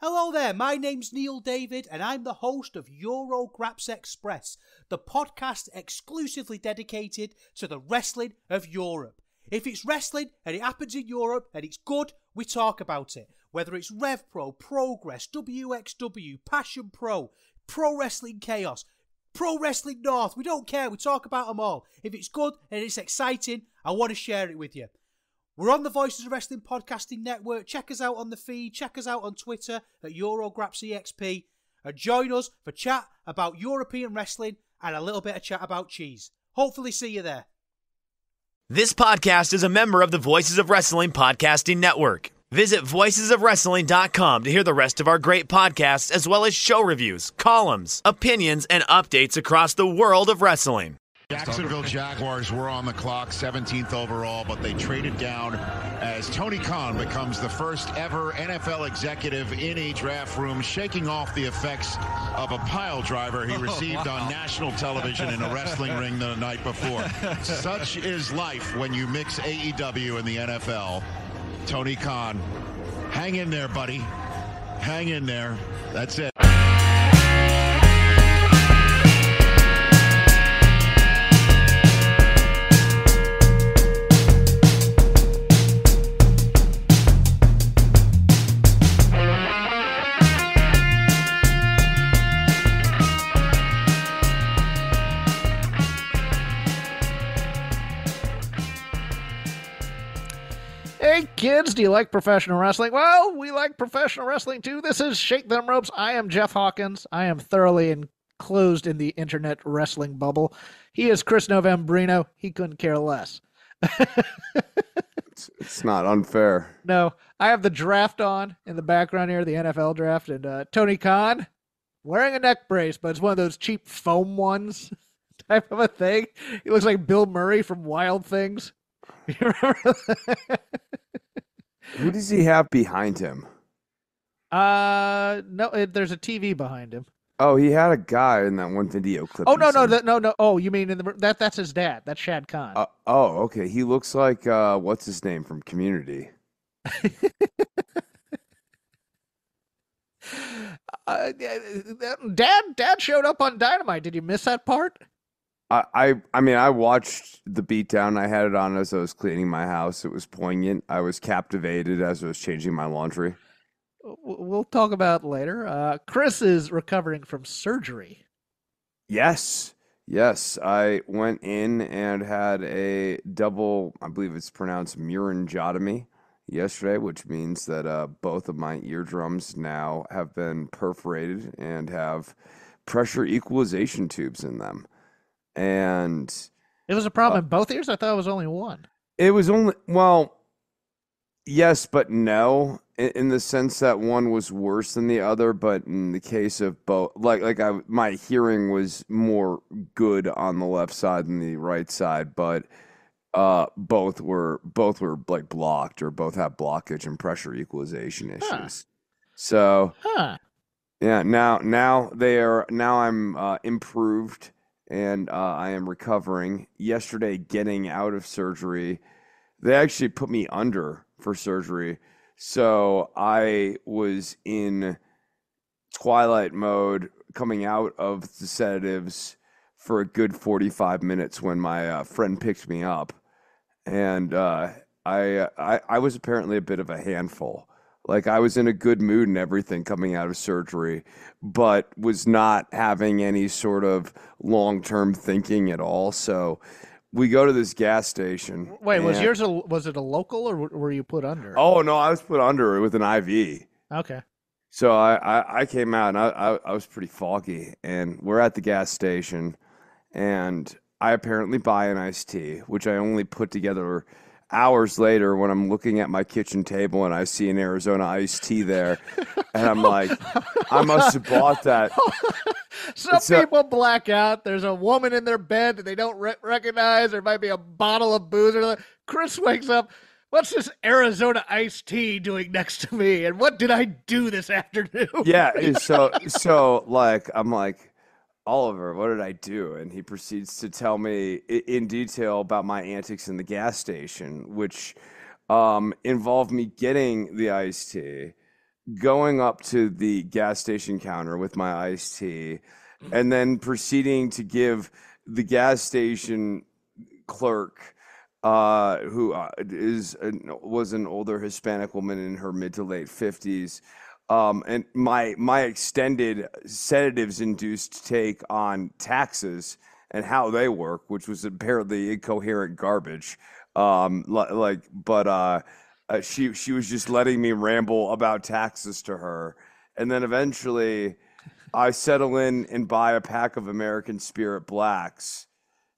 Hello there, my name's Neil David and I'm the host of Eurograps Express, the podcast exclusively dedicated to the wrestling of Europe. If it's wrestling and it happens in Europe and it's good, we talk about it. Whether it's Rev Pro, Progress, WXW, Passion Pro, Pro Wrestling Chaos, Pro Wrestling North, we don't care, we talk about them all. If it's good and it's exciting, I want to share it with you. We're on the Voices of Wrestling Podcasting Network. Check us out on the feed. Check us out on Twitter at EuroGrapsEXP. And join us for chat about European wrestling and a little bit of chat about cheese. Hopefully see you there. This podcast is a member of the Voices of Wrestling Podcasting Network. Visit voicesofwrestling.com to hear the rest of our great podcasts, as well as show reviews, columns, opinions, and updates across the world of wrestling. Jacksonville Jaguars were on the clock, 17th overall, but they traded down as Tony Khan becomes the first ever NFL executive in a draft room, shaking off the effects of a pile driver he received on national television in a wrestling ring the night before. Such is life when you mix AEW and the NFL. Tony Khan, hang in there, buddy. Hang in there. That's it. Hey kids, do you like professional wrestling? Well, we like professional wrestling too. This is Shake Them Ropes. I am Jeff Hawkins. I am thoroughly enclosed in the internet wrestling bubble. He is Chris Novembrino. He couldn't care less. It's not unfair. No, I have the draft on in the background here, the NFL draft, and Tony Khan wearing a neck brace, but it's one of those cheap foam ones type of a thing. He looks like Bill Murray from Wild Things. You remember that? Who does he have behind him? No, there's a TV behind him. Oh, he had a guy in that one video clip. Oh no. Oh, you mean that's his dad? That's Shad Khan. Okay. He looks like what's his name from Community? Dad showed up on Dynamite. Did you miss that part? I mean, I watched the beatdown. I had it on as I was cleaning my house. It was poignant. I was captivated as I was changing my laundry. We'll talk about it later. Chris is recovering from surgery. Yes. I went in and had a double, I believe it's pronounced meningotomy yesterday, which means that both of my eardrums now have been perforated and have pressure equalization tubes in them. And it was a problem in both ears? I thought it was only one. It was only, well, yes, but no, in the sense that one was worse than the other. But in the case of both, my hearing was more good on the left side than the right side, but both were like blocked, or both have blockage and pressure equalization issues. So yeah, now I'm improved. And I am recovering. Yesterday, getting out of surgery, they actually put me under for surgery. So I was in twilight mode coming out of the sedatives for a good 45 minutes when my friend picked me up. And I was apparently a bit of a handful. Like, I was in a good mood and everything coming out of surgery, but was not having any sort of long-term thinking at all. So we go to this gas station. Wait, was it a local, or were you put under? Oh, no, I was put under with an IV. Okay. So I came out, and I was pretty foggy. And we're at the gas station, and I apparently buy an iced tea, which I only put together hours later when I'm looking at my kitchen table and I see an Arizona iced tea there, and I'm like, I must have bought that. Some people black out. There's a woman in their bed that they don't recognize. There might be a bottle of booze. Chris wakes up. What's this Arizona iced tea doing next to me? And what did I do this afternoon? Yeah. So like, I'm like, Oliver, what did I do? And he proceeds to tell me in detail about my antics in the gas station, which involved me getting the iced tea, going up to the gas station counter with my iced tea, and then proceeding to give the gas station clerk, who was an older Hispanic woman in her mid to late 50s, and my extended sedatives-induced take on taxes and how they work, which was apparently incoherent garbage. She was just letting me ramble about taxes to her, and then eventually I settle in and buy a pack of American Spirit Blacks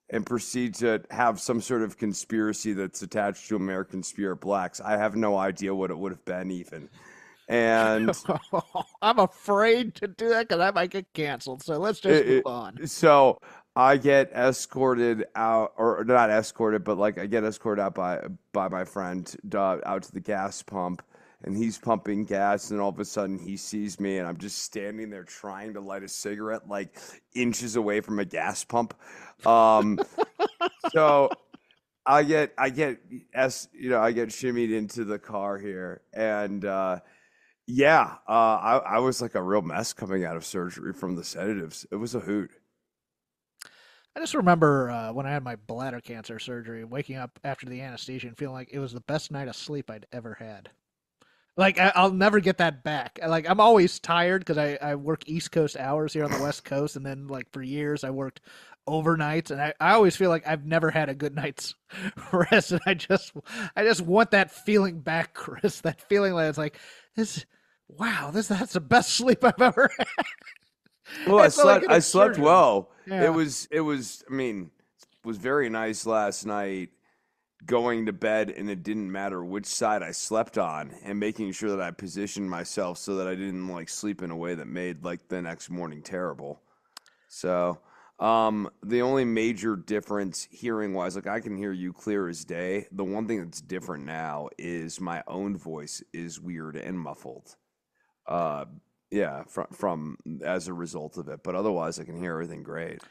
and proceed to have some sort of conspiracy that's attached to American Spirit Blacks. I have no idea what it would have been even. And I'm afraid to do that because I might get canceled. So let's just move on. So I get escorted out, or not escorted, but like I get escorted out by my friend out to the gas pump, and he's pumping gas, and all of a sudden he sees me, and I'm just standing there trying to light a cigarette, like inches away from a gas pump. So I get shimmied into the car here, and I was like a real mess coming out of surgery from the sedatives. It was a hoot. I just remember when I had my bladder cancer surgery, waking up after the anesthesia and feeling like it was the best night of sleep I'd ever had. Like, I'll never get that back. Like, I'm always tired because I work East Coast hours here on the West Coast, and then, like, for years I worked overnights, and I always feel like I've never had a good night's rest, and I just want that feeling back, Chris. That feeling that it's like, that's the best sleep I've ever had. Well, I slept well. Yeah. It was very nice last night, going to bed, and it didn't matter which side I slept on, and making sure that I positioned myself so that I didn't like sleep in a way that made like the next morning terrible. So the only major difference hearing wise, like I can hear you clear as day. The one thing that's different now is my own voice is weird and muffled. From as a result of it, but otherwise I can hear everything great.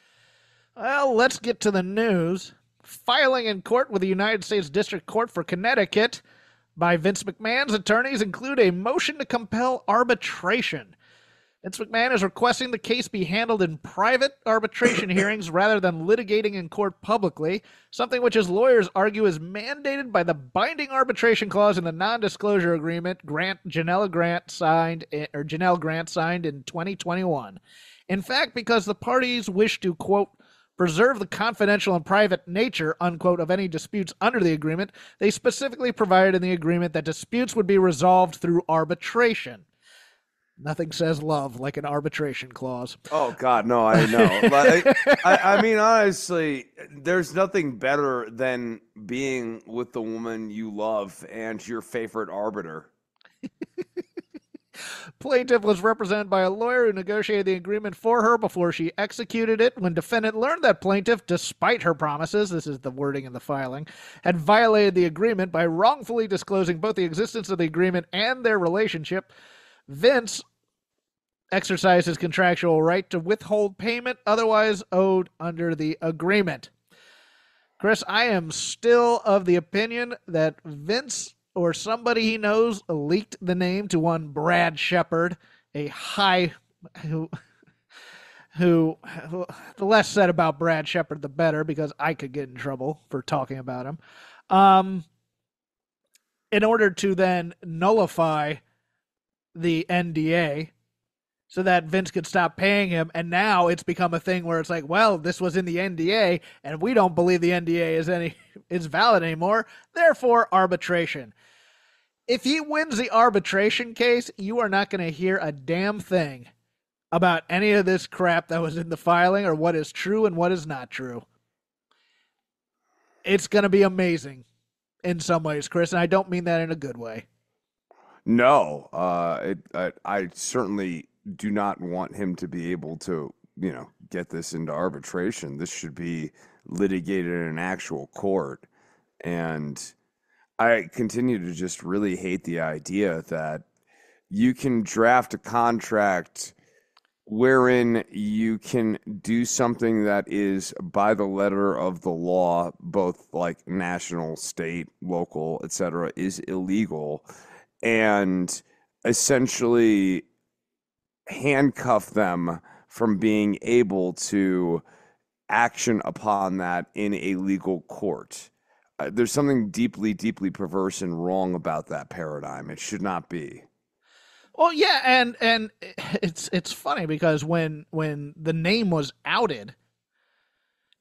Well, let's get to the news. Filing in court with the United States District Court for Connecticut by Vince McMahon's attorneys include a motion to compel arbitration. Vince McMahon is requesting the case be handled in private arbitration hearings rather than litigating in court publicly, something which his lawyers argue is mandated by the binding arbitration clause in the non-disclosure agreement Janelle Grant signed in 2021. In fact, because the parties wish to, quote, preserve the confidential and private nature, unquote, of any disputes under the agreement, they specifically provided in the agreement that disputes would be resolved through arbitration. Nothing says love like an arbitration clause. Oh, God, no, I know. I mean, honestly, there's nothing better than being with the woman you love and your favorite arbiter. Plaintiff was represented by a lawyer who negotiated the agreement for her before she executed it. When defendant learned that plaintiff, despite her promises, this is the wording in the filing, had violated the agreement by wrongfully disclosing both the existence of the agreement and their relationship, Vince exercised his contractual right to withhold payment otherwise owed under the agreement. Chris, I am still of the opinion that Vince or somebody he knows leaked the name to one Brad Shepard, a high who the less said about Brad Shepard the better, because I could get in trouble for talking about him, in order to then nullify the NDA so that Vince could stop paying him. And now it's become a thing where it's like, well, this was in the NDA and we don't believe the NDA is valid anymore. Therefore, arbitration. If he wins the arbitration case, you are not going to hear a damn thing about any of this crap that was in the filing or what is true and what is not true. It's going to be amazing in some ways, Chris, and I don't mean that in a good way. No, I certainly do not want him to be able to, get this into arbitration. This should be litigated in an actual court. And I continue to just really hate the idea that you can draft a contract wherein you can do something that is by the letter of the law, both like national, state, local, etc., is illegal. And essentially handcuff them from being able to action upon that in a legal court. There's something deeply, deeply perverse and wrong about that paradigm. It should not be. Well, yeah, and it's funny because when the name was outed,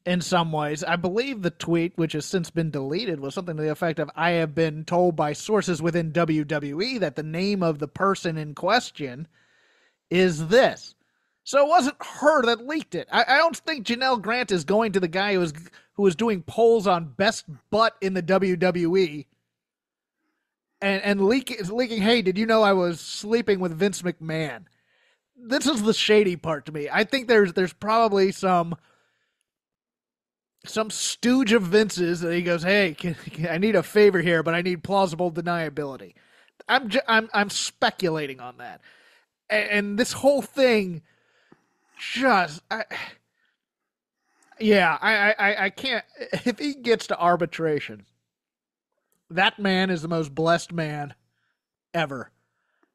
in some ways, I believe the tweet, which has since been deleted, was something to the effect of, "I have been told by sources within WWE that the name of the person in question is this." So it wasn't her that leaked it. I don't think Janelle Grant is going to the guy who was doing polls on best butt in the WWE and leaking, "Hey, did you know I was sleeping with Vince McMahon?" This is the shady part to me. I think there's probably some stooge of Vince's that he goes, "Hey, I need a favor here, but I need plausible deniability." I'm speculating on that, and this whole thing just, I can't. If he gets to arbitration, that man is the most blessed man ever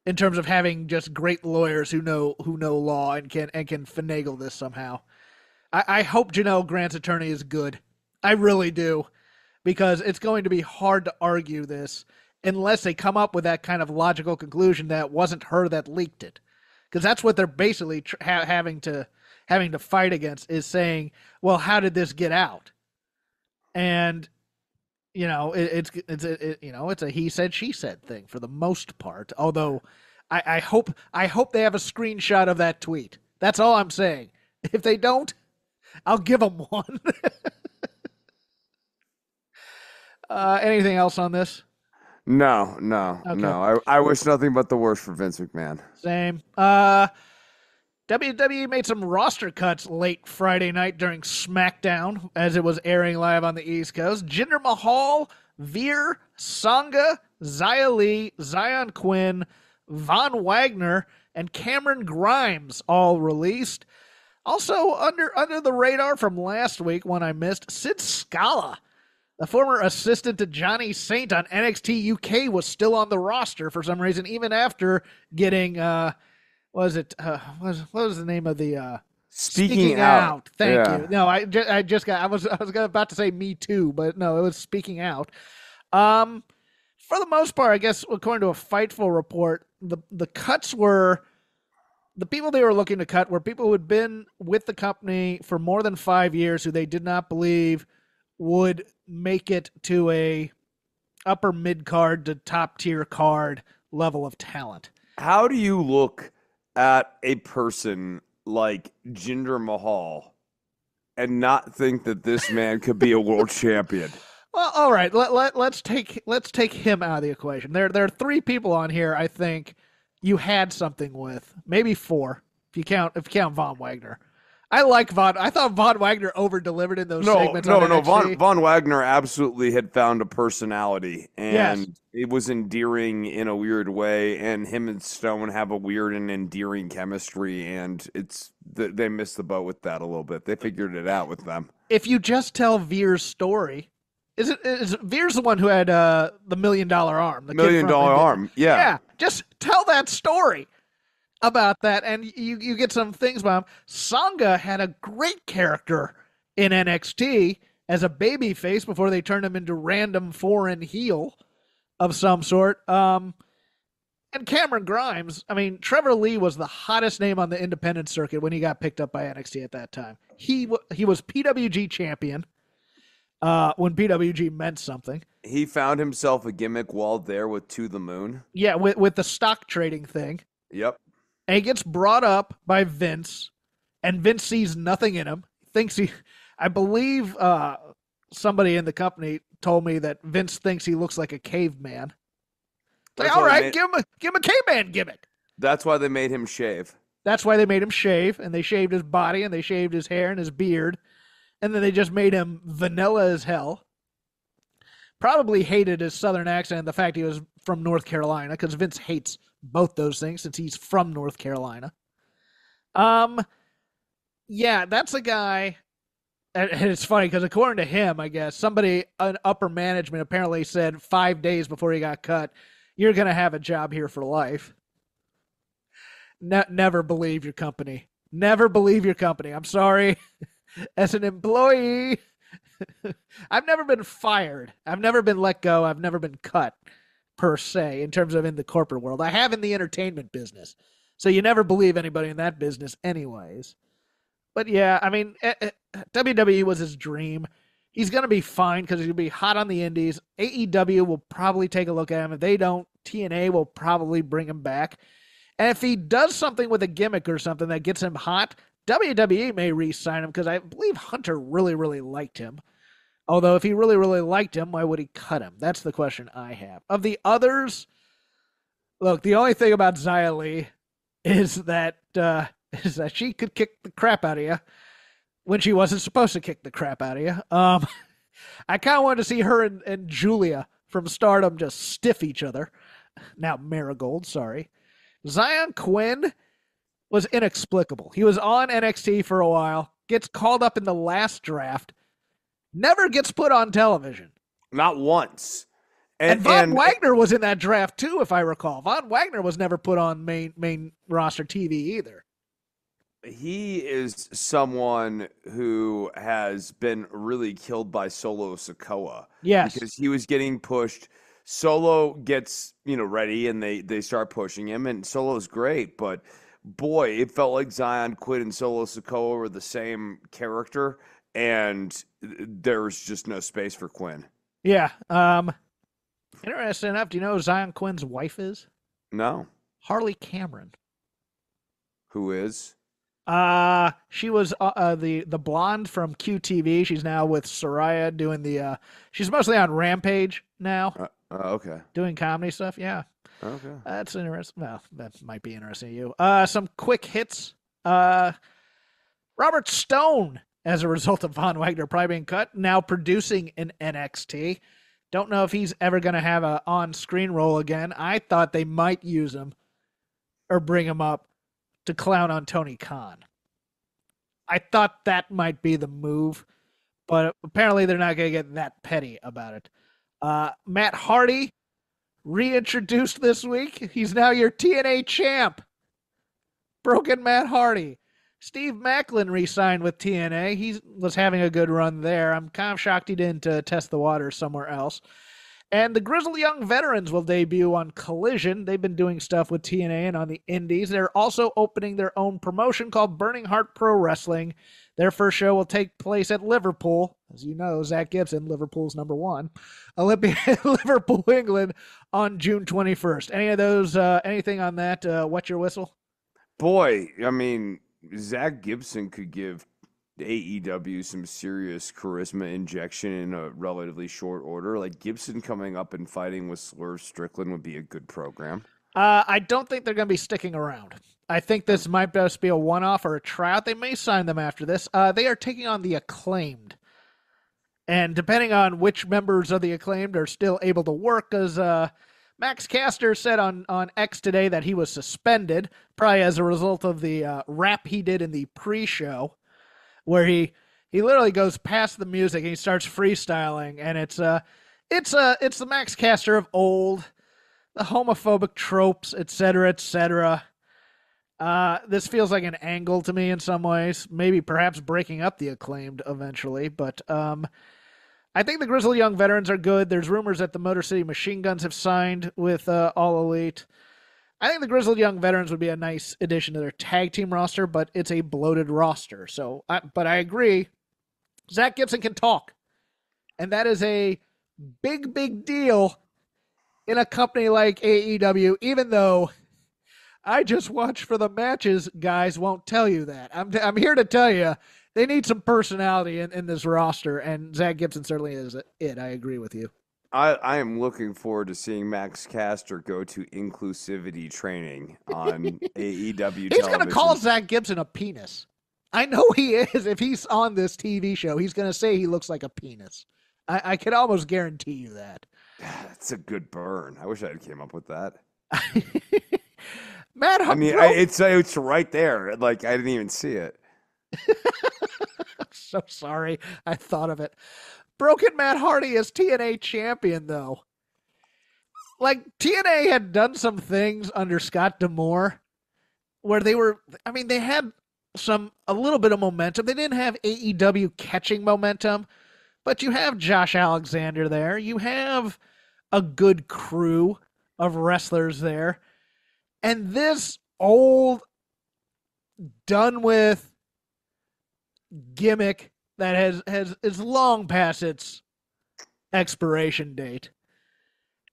in terms of having just great lawyers who know law and can finagle this somehow. I hope Janelle Grant's attorney is good. I really do, because it's going to be hard to argue this unless they come up with that kind of logical conclusion that it wasn't her that leaked it. Because that's what they're basically having to fight against, is saying, well, how did this get out? And it's a he said she said thing for the most part. Although I hope they have a screenshot of that tweet. That's all I'm saying. If they don't, I'll give them one. Anything else on this? No. I wish nothing but the worst for Vince McMahon. Same. WWE made some roster cuts late Friday night during SmackDown as it was airing live on the East Coast. Jinder Mahal, Veer, Sangha, Xia Li, Zion Quinn, Von Wagner, and Cameron Grimes all released. Also, under the radar from last week when I missed, Sid Scala, the former assistant to Johnny Saint on NXT UK, was still on the roster for some reason, even after getting, what was the name of the, Speaking Out. Thank you. No, I was about to say Me Too, but no, it was Speaking Out. For the most part, I guess, according to a Fightful report, the cuts were, the people they were looking to cut were people who had been with the company for more than 5 years who they did not believe would make it to a upper mid-card to top-tier card level of talent. How do you look at a person like Jinder Mahal and not think that this man could be a world champion? Well, all right, let's take him out of the equation. There are 3 people on here I think you had something with, maybe 4 if you count Von Wagner. I thought Von Wagner over-delivered in those segments. No. Von Wagner absolutely had found a personality, and it was endearing in a weird way. And him and Stone have a weird and endearing chemistry, and they missed the boat with that a little bit. They figured it out with them. If you just tell Veer's story, is Veer's the one who had the $1 million arm? The $1 million arm, yeah. Yeah, just tell that story about that, and you get some things about him. Sangha had a great character in NXT as a babyface before they turned him into random foreign heel of some sort. And Cameron Grimes, I mean, Trevor Lee was the hottest name on the independent circuit when he got picked up by NXT at that time. He was PWG champion when PWG meant something. He found himself a gimmick while there with To the Moon. Yeah, with the stock trading thing. Yep. And he gets brought up by Vince, and Vince sees nothing in him. I believe somebody in the company told me that Vince thinks he looks like a caveman. Like, all right, give him a caveman gimmick. That's why they made him shave. That's why they made him shave, and they shaved his body, and they shaved his hair and his beard, and then they just made him vanilla as hell. Probably hated his southern accent and the fact he was from North Carolina, because Vince hates both those things since he's from North Carolina. Yeah, that's a guy, and it's funny because according to him, I guess, somebody in upper management apparently said 5 days before he got cut, "You're going to have a job here for life." never believe your company. Never believe your company. I'm sorry. As an employee, I've never been fired. I've never been let go. I've never been cut, per se, in terms of in the corporate world. I have in the entertainment business. So you never believe anybody in that business anyways. But yeah, I mean, WWE was his dream. He's going to be fine because he's going to be hot on the indies. AEW will probably take a look at him. If they don't, TNA will probably bring him back. And if he does something with a gimmick or something that gets him hot, WWE may re-sign him because I believe Hunter really, really liked him. Although if he really, really liked him, why would he cut him? That's the question I have. Of the others, look, the only thing about Xia Li is that she could kick the crap out of you when she wasn't supposed to kick the crap out of you. I kind of wanted to see her and Julia from Stardom just stiff each other. Now Marigold, sorry. Zion Quinn was inexplicable. He was on NXT for a while, gets called up in the last draft, never gets put on television. Not once. And Von Wagner was in that draft too, if I recall. Von Wagner was never put on main roster TV either. He is someone who has been really killed by Solo Sikoa. Yes. Because he was getting pushed. Solo gets, ready and they start pushing him, and Solo's great, but boy, it felt like Zion Quinn and Solo Sikoa were the same character, and there's just no space for Quinn. Yeah. Interesting enough, do you know who Zion Quinn's wife is? No. Harley Cameron. Who is? She was the blonde from QTV. She's now with Soraya doing she's mostly on Rampage now. Okay. Doing comedy stuff, yeah. Okay. That's interesting. Well, that might be interesting to you. Some quick hits. Robert Stone, as a result of Von Wagner probably being cut, now producing in NXT. Don't know if he's ever going to have a on-screen role again. I thought they might use him or bring him up to clown on Tony Khan. I thought that might be the move, but apparently they're not going to get that petty about it. Matt Hardy, reintroduced this week. He's now your TNA champ. Broken Matt Hardy. Steve Macklin re-signed with TNA. He was having a good run there. I'm kind of shocked he didn't test the water somewhere else. And the Grizzled Young Veterans will debut on Collision. They've been doing stuff with TNA and on the Indies. They're also opening their own promotion called Burning Heart Pro Wrestling. Their first show will take place at Liverpool. As you know, Zach Gibson, Liverpool's #1. Olympia, Liverpool, England on June 21st. Any of those, anything on that, wet your whistle? Boy, I mean, Zach Gibson could give AEW some serious charisma injection in a relatively short order. Like Gibson coming up and fighting with Swerve Strickland would be a good program. I don't think they're going to be sticking around. I think this might just be a one-off or a tryout. They may sign them after this. They are taking on the Acclaimed. And depending on which members of the Acclaimed are still able to work, because Max Caster said on X today that he was suspended, probably as a result of the rap he did in the pre-show, where he literally goes past the music and he starts freestyling, and it's the Max Caster of old, the homophobic tropes, etc., etc. This feels like an angle to me in some ways, maybe perhaps breaking up the Acclaimed eventually, but I think the Grizzled Young Veterans are good. There's rumors that the Motor City Machine Guns have signed with All Elite. I think the Grizzled Young Veterans would be a nice addition to their tag team roster, but it's a bloated roster. But I agree. Zach Gibson can talk. And that is a big, big deal in a company like AEW, even though I just watch for the matches, guys won't tell you that. I'm here to tell you they need some personality in this roster, and Zach Gibson certainly is it. I agree with you. I am looking forward to seeing Max Caster go to inclusivity training on AEW television. He's going to call Zach Gibson a penis. I know he is. If he's on this TV show, he's going to say he looks like a penis. I can almost guarantee you that. That's a good burn. I wish I had came up with that. Matt, I mean, it's right there. Like, I didn't even see it. I'm so sorry. I thought of it. Broken Matt Hardy as TNA champion, though. Like, TNA had done some things under Scott D'Amore where they were, I mean, they had a little bit of momentum. They didn't have AEW catching momentum, but you have Josh Alexander there. You have a good crew of wrestlers there. And this old, done with gimmick that is long past its expiration date.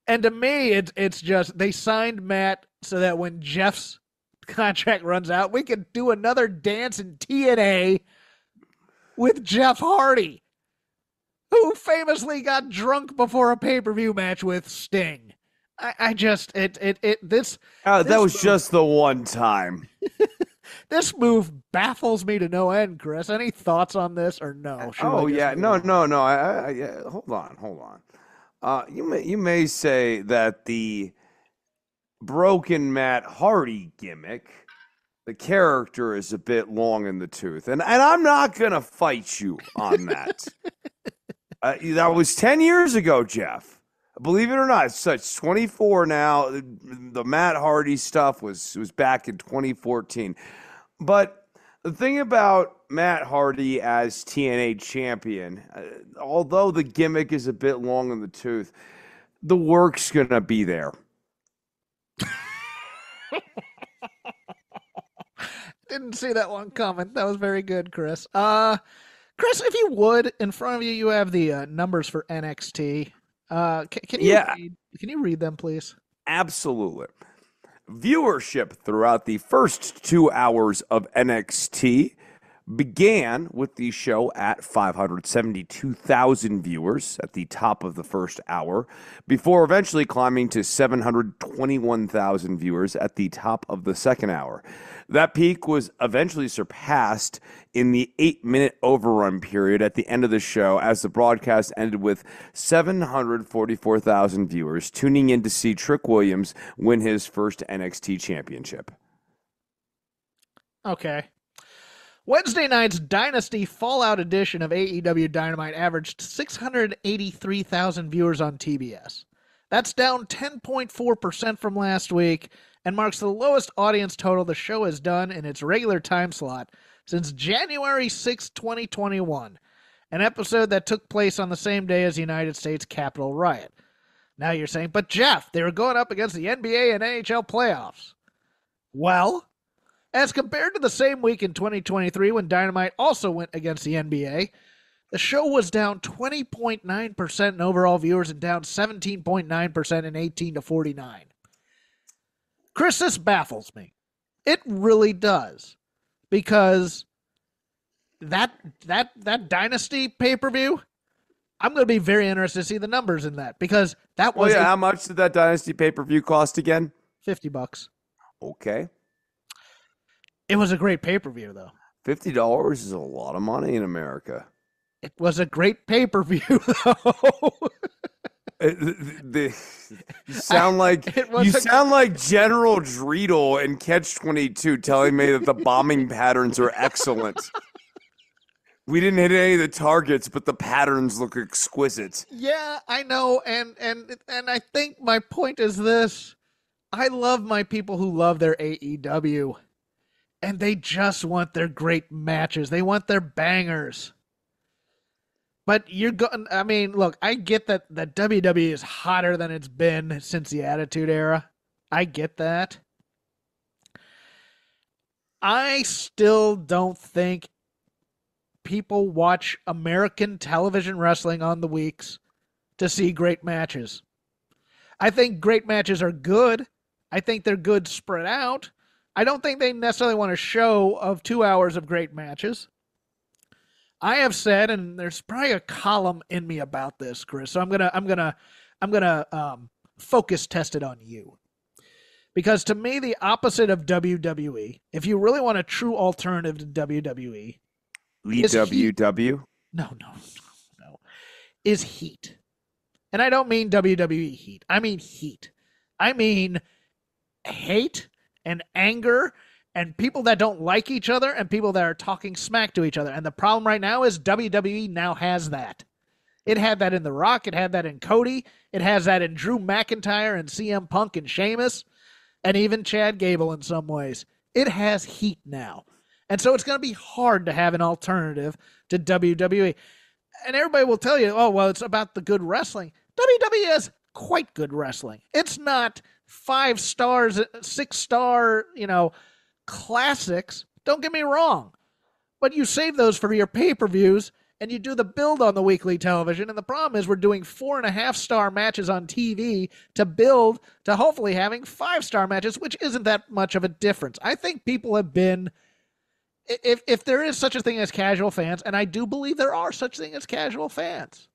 And to me, it's just, they signed Matt so that when Jeff's contract runs out, we could do another dance in TNA with Jeff Hardy, who famously got drunk before a pay-per-view match with Sting. That was just the one time. This move baffles me to no end, Chris. Any thoughts on this or no? No. Hold on. You may say that the broken Matt Hardy gimmick, the character is a bit long in the tooth, and I'm not gonna fight you on that. That was 10 years ago, Jeff. Believe it or not, it's 24 now. The Matt Hardy stuff was back in 2014. But the thing about Matt Hardy as TNA champion, although the gimmick is a bit long in the tooth, the work's going to be there. Didn't see that one coming. That was very good, Chris. Chris, if you would, in front of you, you have the numbers for NXT. Can you read them, please? Absolutely. Viewership throughout the first 2 hours of NXT began with the show at 572,000 viewers at the top of the first hour, before eventually climbing to 721,000 viewers at the top of the second hour. That peak was eventually surpassed in the 8-minute overrun period at the end of the show, as the broadcast ended with 744,000 viewers tuning in to see Trick Williams win his first NXT championship. Okay. Wednesday night's Dynasty Fallout edition of AEW Dynamite averaged 683,000 viewers on TBS. That's down 10.4% from last week and marks the lowest audience total the show has done in its regular time slot since January 6, 2021, an episode that took place on the same day as the United States Capitol riot. Now you're saying, but Jeff, they were going up against the NBA and NHL playoffs. Well, as compared to the same week in 2023 when Dynamite also went against the NBA, the show was down 20.9% in overall viewers and down 17.9% in 18 to 49. Chris, this baffles me. It really does. Because that Dynasty pay-per-view, I'm going to be very interested to see the numbers in that. Because that was... how much did that Dynasty pay-per-view cost again? $50. Okay. It was a great pay-per-view, though. $50 is a lot of money in America. It was a great pay-per-view, though. You sound like General Dreidel in Catch-22 telling me that the bombing patterns are excellent. We didn't hit any of the targets, but the patterns look exquisite. Yeah, I know, and I think my point is this. I love my people who love their AEW, and they just want their great matches. They want their bangers. But look, I get that WWE is hotter than it's been since the Attitude Era. I get that. I still don't think people watch American television wrestling on the weeks to see great matches. I think great matches are good. I think they're good spread out. I don't think they necessarily want a show of 2 hours of great matches. I have said, and there's probably a column in me about this, Chris. So I'm gonna focus test it on you, because to me, the opposite of WWE, if you really want a true alternative to WWE, EWW? No, is heat. And I don't mean WWE heat. I mean heat. I mean hate and anger and people that don't like each other and people that are talking smack to each other. And the problem right now is WWE now has that. It had that in The Rock. It had that in Cody. It has that in Drew McIntyre and CM Punk and Sheamus and even Chad Gable in some ways. It has heat now. And so it's going to be hard to have an alternative to WWE. And everybody will tell you, oh, well, it's about the good wrestling. WWE is quite good wrestling. It's not 5 stars, 6-star, classics. Don't get me wrong. But you save those for your pay-per-views, and you do the build on the weekly television. And the problem is we're doing 4.5-star matches on TV to build to hopefully having 5-star matches, which isn't that much of a difference. I think people have been, if there is such a thing as casual fans, and I do believe there are such thing as casual fans.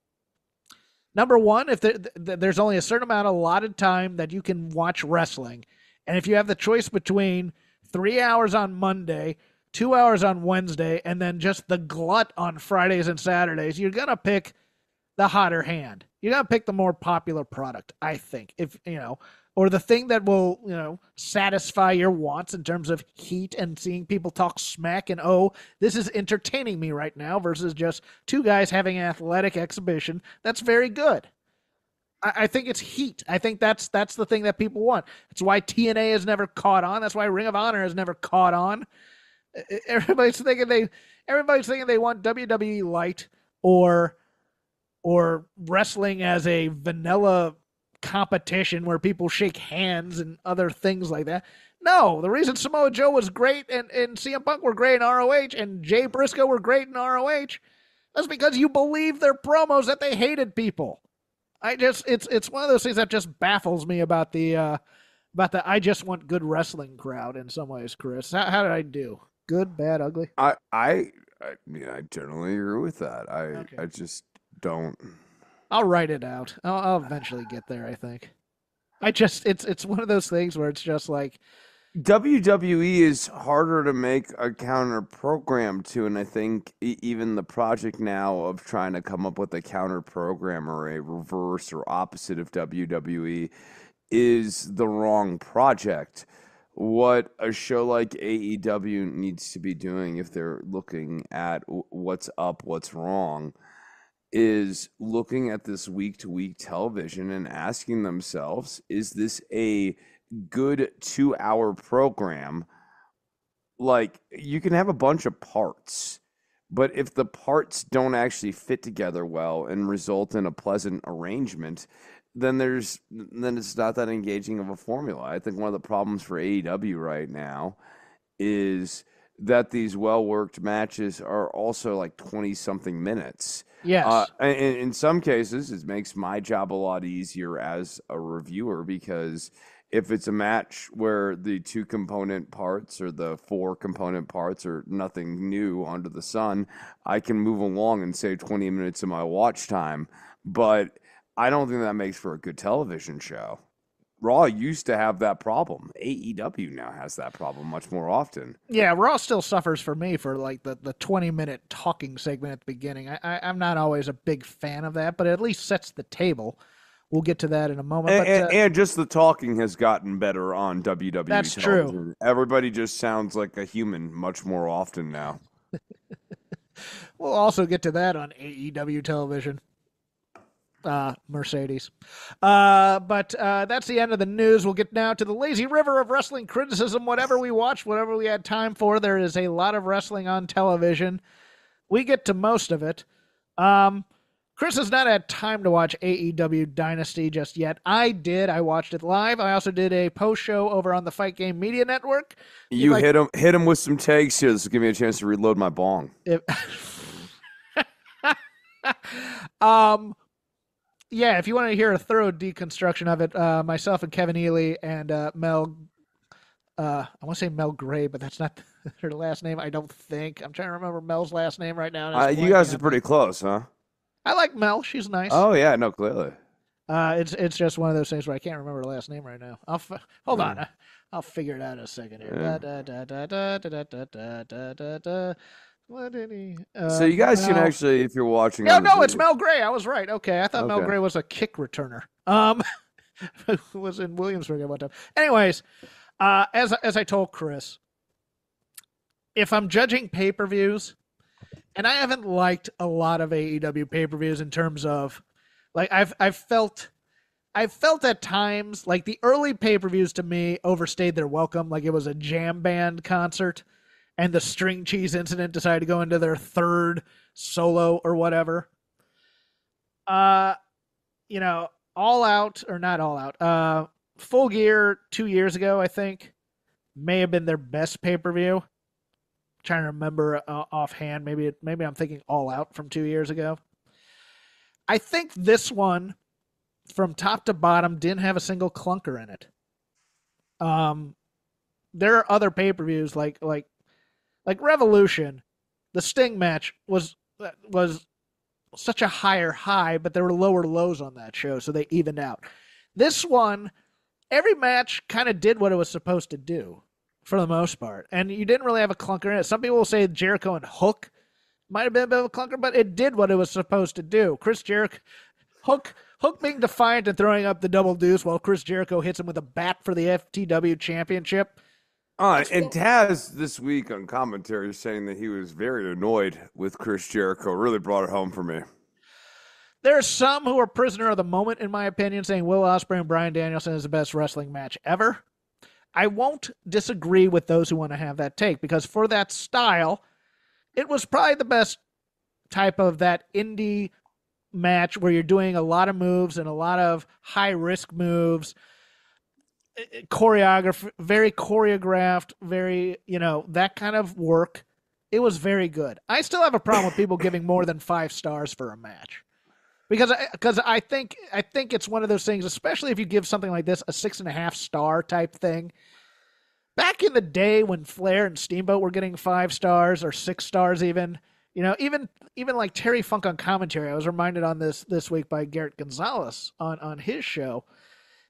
Number one, if there's only a certain amount of allotted time that you can watch wrestling, and if you have the choice between 3 hours on Monday, 2 hours on Wednesday, and then just the glut on Fridays and Saturdays, you're going to pick the hotter hand. You're going to pick the more popular product, I think. Or the thing that will, satisfy your wants in terms of heat and seeing people talk smack and, oh, this is entertaining me right now versus just 2 guys having an athletic exhibition. That's very good. I think it's heat. I think that's the thing that people want. That's why TNA has never caught on. That's why Ring of Honor has never caught on. Everybody's thinking they want WWE light or wrestling as a vanilla competition where people shake hands and other things like that. No, the reason Samoa Joe was great and CM Punk were great in ROH and Jay Briscoe were great in ROH, that's because you believe their promos that they hated people. It's one of those things that just baffles me about the I just want good wrestling crowd in some ways, Chris. How did I do? Good, bad, ugly? I generally agree with that. Okay. I just don't. I'll write it out. I'll eventually get there, I think. It's one of those things where it's just like WWE is harder to make a counter program to, and I think even the project now of trying to come up with a counter program or a reverse or opposite of WWE is the wrong project. What a show like AEW needs to be doing if they're looking at what's up, what's wrong, is looking at this week-to-week television and asking themselves, is this a good 2-hour program? Like, you can have a bunch of parts, but if the parts don't actually fit together well and result in a pleasant arrangement, then it's not that engaging of a formula. I think one of the problems for AEW right now is that these well-worked matches are also like 20-something minutes. yes. In some cases, it makes my job a lot easier as a reviewer, because if it's a match where the 2-component parts or the 4-component parts are nothing new under the sun, I can move along and save 20 minutes of my watch time. But I don't think that makes for a good television show. Raw used to have that problem. AEW now has that problem much more often. Yeah, Raw still suffers for me for like the 20-minute talking segment at the beginning. I'm not always a big fan of that, but it at least sets the table. We'll get to that in a moment. And just the talking has gotten better on WWE That's television. true. Everybody just sounds like a human much more often now. We'll also get to that on AEW television. Mercedes. But that's the end of the news. We'll get now to the lazy river of wrestling criticism. Whatever we watched, whatever we had time for, there is a lot of wrestling on television. We get to most of it. Chris has not had time to watch AEW Dynasty just yet. I did. I watched it live. I also did a post show over on the Fight Game Media Network. You hit him with some takes here. This will give me a chance to reload my bong. Yeah, if you want to hear a thorough deconstruction of it, myself and Kevin Ely and Mel, I want to say Mel Gray, but that's not her last name, I don't think. I'm trying to remember Mel's last name right now. You guys are pretty close, huh? I like Mel. She's nice. Oh, yeah, no, clearly. It's just one of those things where I can't remember her last name right now. Hold on. I'll figure it out in a second here. Yeah. What did he? So you guys can actually, if you're watching. No, it's Mel Gray. I was right. Okay, I thought Mel Gray was a kick returner. Was in Williamsburg at one time. Anyways, as I told Chris, if I'm judging pay-per-views, and I haven't liked a lot of AEW pay-per-views in terms of, like, I've felt I felt at times like the early pay-per-views to me overstayed their welcome, like it was a jam band concert, and the string cheese incident decided to go into their third solo or whatever. You know, All Out, or not All Out, Full Gear 2 years ago, I think, may have been their best pay-per-view. Trying to remember offhand. Maybe I'm thinking All Out from 2 years ago. I think this one, from top to bottom, didn't have a single clunker in it. There are other pay-per-views like Revolution. The Sting match was such a higher high, but there were lower lows on that show, so they evened out. This one, every match kind of did what it was supposed to do, for the most part, and you didn't really have a clunker in it. Some people will say Jericho and Hook might have been a bit of a clunker, but it did what it was supposed to do. Chris Jericho, Hook being defiant and throwing up the double deuce while Chris Jericho hits him with a bat for the FTW championship. And Taz this week on commentary saying that he was very annoyed with Chris Jericho really brought it home for me. There are some who are prisoner of the moment, in my opinion, saying Will Ospreay and Bryan Danielson is the best wrestling match ever. I won't disagree with those who want to have that take, because for that style, it was probably the best type of that indie match where you're doing a lot of moves and a lot of high-risk moves, very choreographed, very, that kind of work. It was very good. I still have a problem with people giving more than 5 stars for a match. Because I think it's one of those things, especially if you give something like this a 6.5 star type thing. Back in the day when Flair and Steamboat were getting 5 stars or 6 stars even, even like Terry Funk on commentary, I was reminded on this week by Garrett Gonzalez on his show.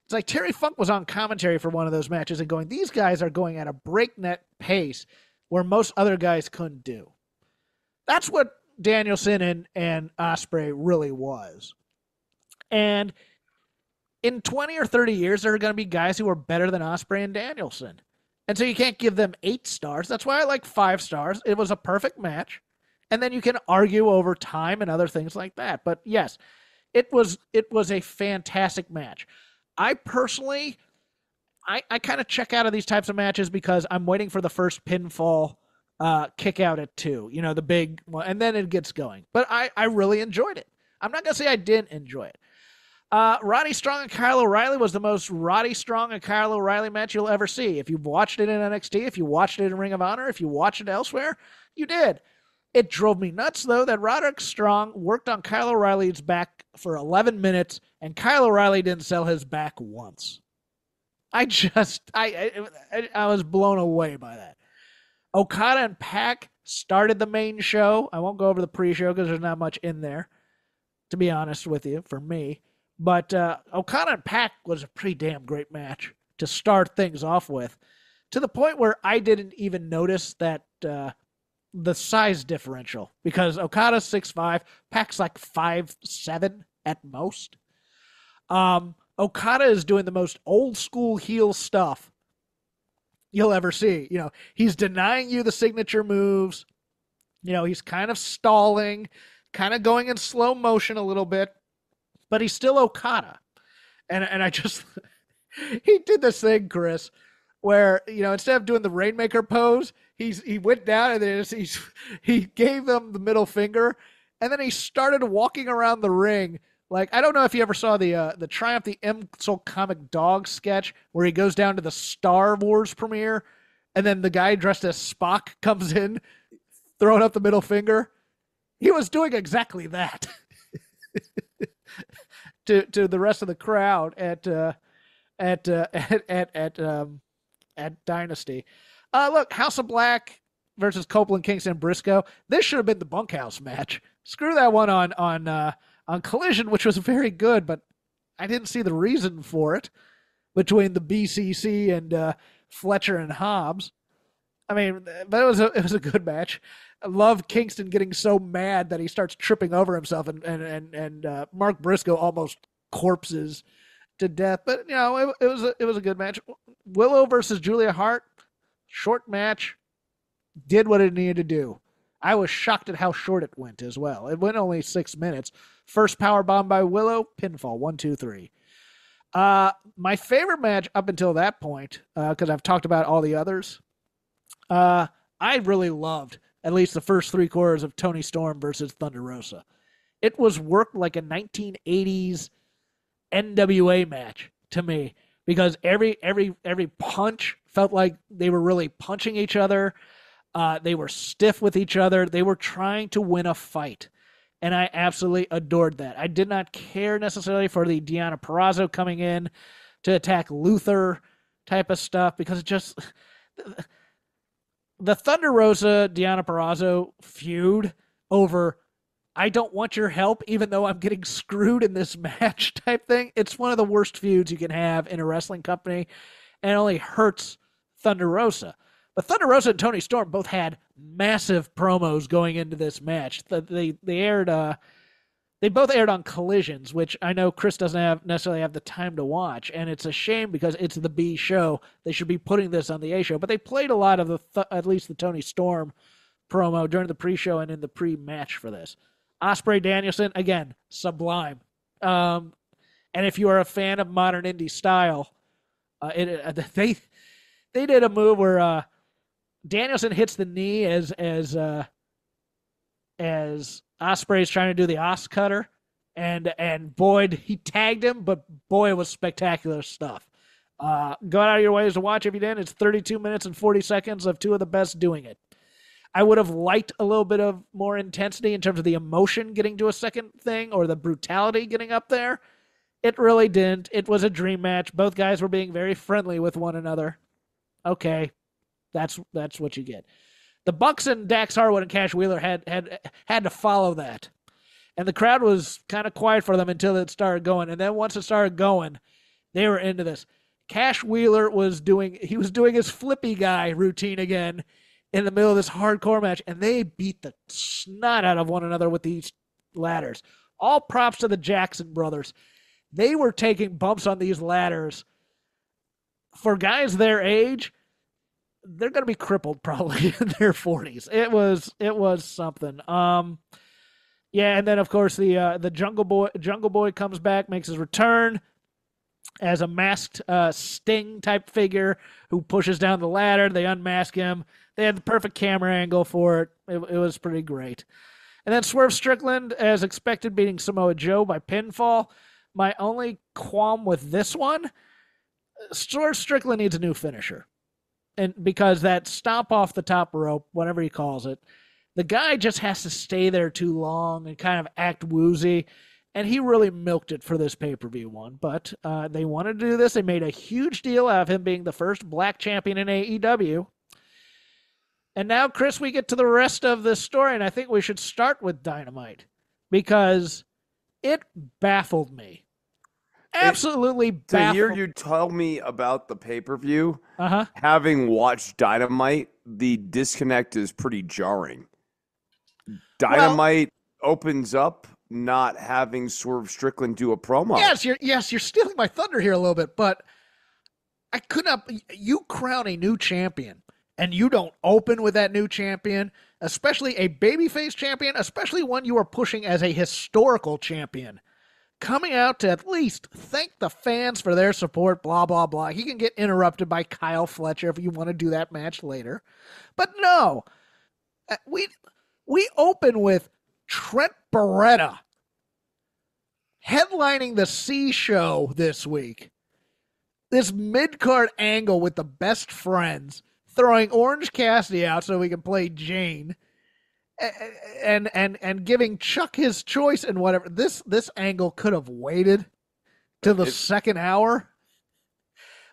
It's like Terry Funk was on commentary for one of those matches and going, these guys are going at a breakneck pace where most other guys couldn't do. That's what Danielson and Ospreay really was. And in 20 or 30 years, there are going to be guys who are better than Ospreay and Danielson. And so you can't give them 8 stars. That's why I like 5 stars. It was a perfect match. And then you can argue over time and other things like that. But yes, it was a fantastic match. I personally, I kind of check out of these types of matches because I'm waiting for the first pinfall kick out at 2, the big one, and then it gets going. But I really enjoyed it. I'm not going to say I didn't enjoy it. Roddy Strong and Kyle O'Reilly was the most Roddy Strong and Kyle O'Reilly match you'll ever see. If you've watched it in NXT, if you watched it in Ring of Honor, if you watched it elsewhere, you did. It drove me nuts, though, that Roderick Strong worked on Kyle O'Reilly's back for 11 minutes, and Kyle O'Reilly didn't sell his back once. I was blown away by that. Okada and Pac started the main show. I won't go over the pre-show because there's not much in there, to be honest with you, for me. But Okada and Pac was a pretty damn great match to start things off with, to the point where I didn't even notice that the size differential, because Okada's 6'5", Pac's like 5'7" at most. Okada is doing the most old school heel stuff you'll ever see. He's denying you the signature moves. He's kind of stalling, kind of going in slow motion a little bit, but he's still Okada. And I just, he did this thing, Chris, where, instead of doing the Rainmaker pose, he went down and then he gave them the middle finger, and then he started walking around the ring. Like, I don't know if you ever saw the Triumph the Insult Comic Dog sketch where he goes down to the Star Wars premiere, and then the guy dressed as Spock comes in, throwing up the middle finger. He was doing exactly that to the rest of the crowd at Dynasty. Look, House of Black versus Copeland, Kingston, and Briscoe. This should have been the bunkhouse match. Screw that one on Collision, which was very good, but I didn't see the reason for it between the BCC and Fletcher and Hobbs. I mean, but it was a good match. I love Kingston getting so mad that he starts tripping over himself, and Mark Briscoe almost corpses to death. But it was a good match. Willow versus Julia Hart, short match, did what it needed to do. I was shocked at how short it went as well. It went only 6 minutes. First power bomb by Willow, pinfall, 1, 2, 3. My favorite match up until that point, because I've talked about all the others, I really loved at least the first 3/4 of Tony Storm versus Thunder Rosa. It was worked like a 1980s NWA match to me, because every punch felt like they were really punching each other. They were stiff with each other. They were trying to win a fight. And I absolutely adored that. I did not care necessarily for the Deonna Purrazzo coming in to attack Luther type of stuff, because it just... The Thunder Rosa Deonna Purrazzo feud over I don't want your help even though I'm getting screwed in this match type thing. It's one of the worst feuds you can have in a wrestling company, and it only hurts Thunder Rosa. But Thunder Rosa and Tony Storm both had massive promos going into this match. They both aired on Collisions, which I know Chris doesn't necessarily have the time to watch, and it's a shame because it's the B show. They should be putting this on the A show, but they played a lot of at least the Tony Storm promo during the pre-show and in the pre-match for this. Ospreay Danielson, again, sublime. And if you are a fan of modern indie style, they did a move where Danielson hits the knee as Ospreay's trying to do the Os cutter, and boy, he tagged him, but boy, it was spectacular stuff. Go out of your ways to watch if you didn't. It's 32 minutes and 40 seconds of two of the best doing it. I would have liked a little bit of more intensity in terms of the emotion getting to a second thing, or the brutality getting up there. It really didn't. It was a dream match. Both guys were being very friendly with one another. Okay, that's what you get. The Bucks and Dax Harwood and Cash Wheeler had to follow that. And the crowd was kind of quiet for them until it started going. And then once it started going, they were into this. Cash Wheeler was doing his flippy guy routine again in the middle of this hardcore match, and they beat the snot out of one another with these ladders. All props to the Jackson brothers. They were taking bumps on these ladders. For guys their age, they're going to be crippled probably in their 40s. It was something. Yeah, and then of course the Jungle Boy comes back, makes his return as a masked Sting type figure who pushes down the ladder. They unmask him. They had the perfect camera angle for it. It was pretty great. And then Swerve Strickland, as expected, beating Samoa Joe by pinfall. My only qualm with this one, Swerve Strickland needs a new finisher. And because that stomp off the top rope, whatever he calls it, the guy just has to stay there too long and kind of act woozy. And he really milked it for this pay-per-view one. But they wanted to do this. They made a huge deal out of him being the first black champion in AEW. And now, Chris, we get to the rest of this story, and I think we should start with Dynamite because it baffled me. Absolutely baffled. To hear you tell me about the pay-per-view, having watched Dynamite, the disconnect is pretty jarring. Dynamite opens up not having Swerve Strickland do a promo. Yes, you're stealing my thunder here a little bit, but I could not. You crown a new champion, and you don't open with that new champion, especially a babyface champion, especially one you are pushing as a historical champion, coming out to at least thank the fans for their support, blah, blah, blah. He can get interrupted by Kyle Fletcher if you want to do that match later. But no, we open with Trent Beretta headlining the C show this week. This mid-card angle with the best friends, throwing Orange Cassidy out so we can play Jane, and giving Chuck his choice and whatever. This angle could have waited till the second hour.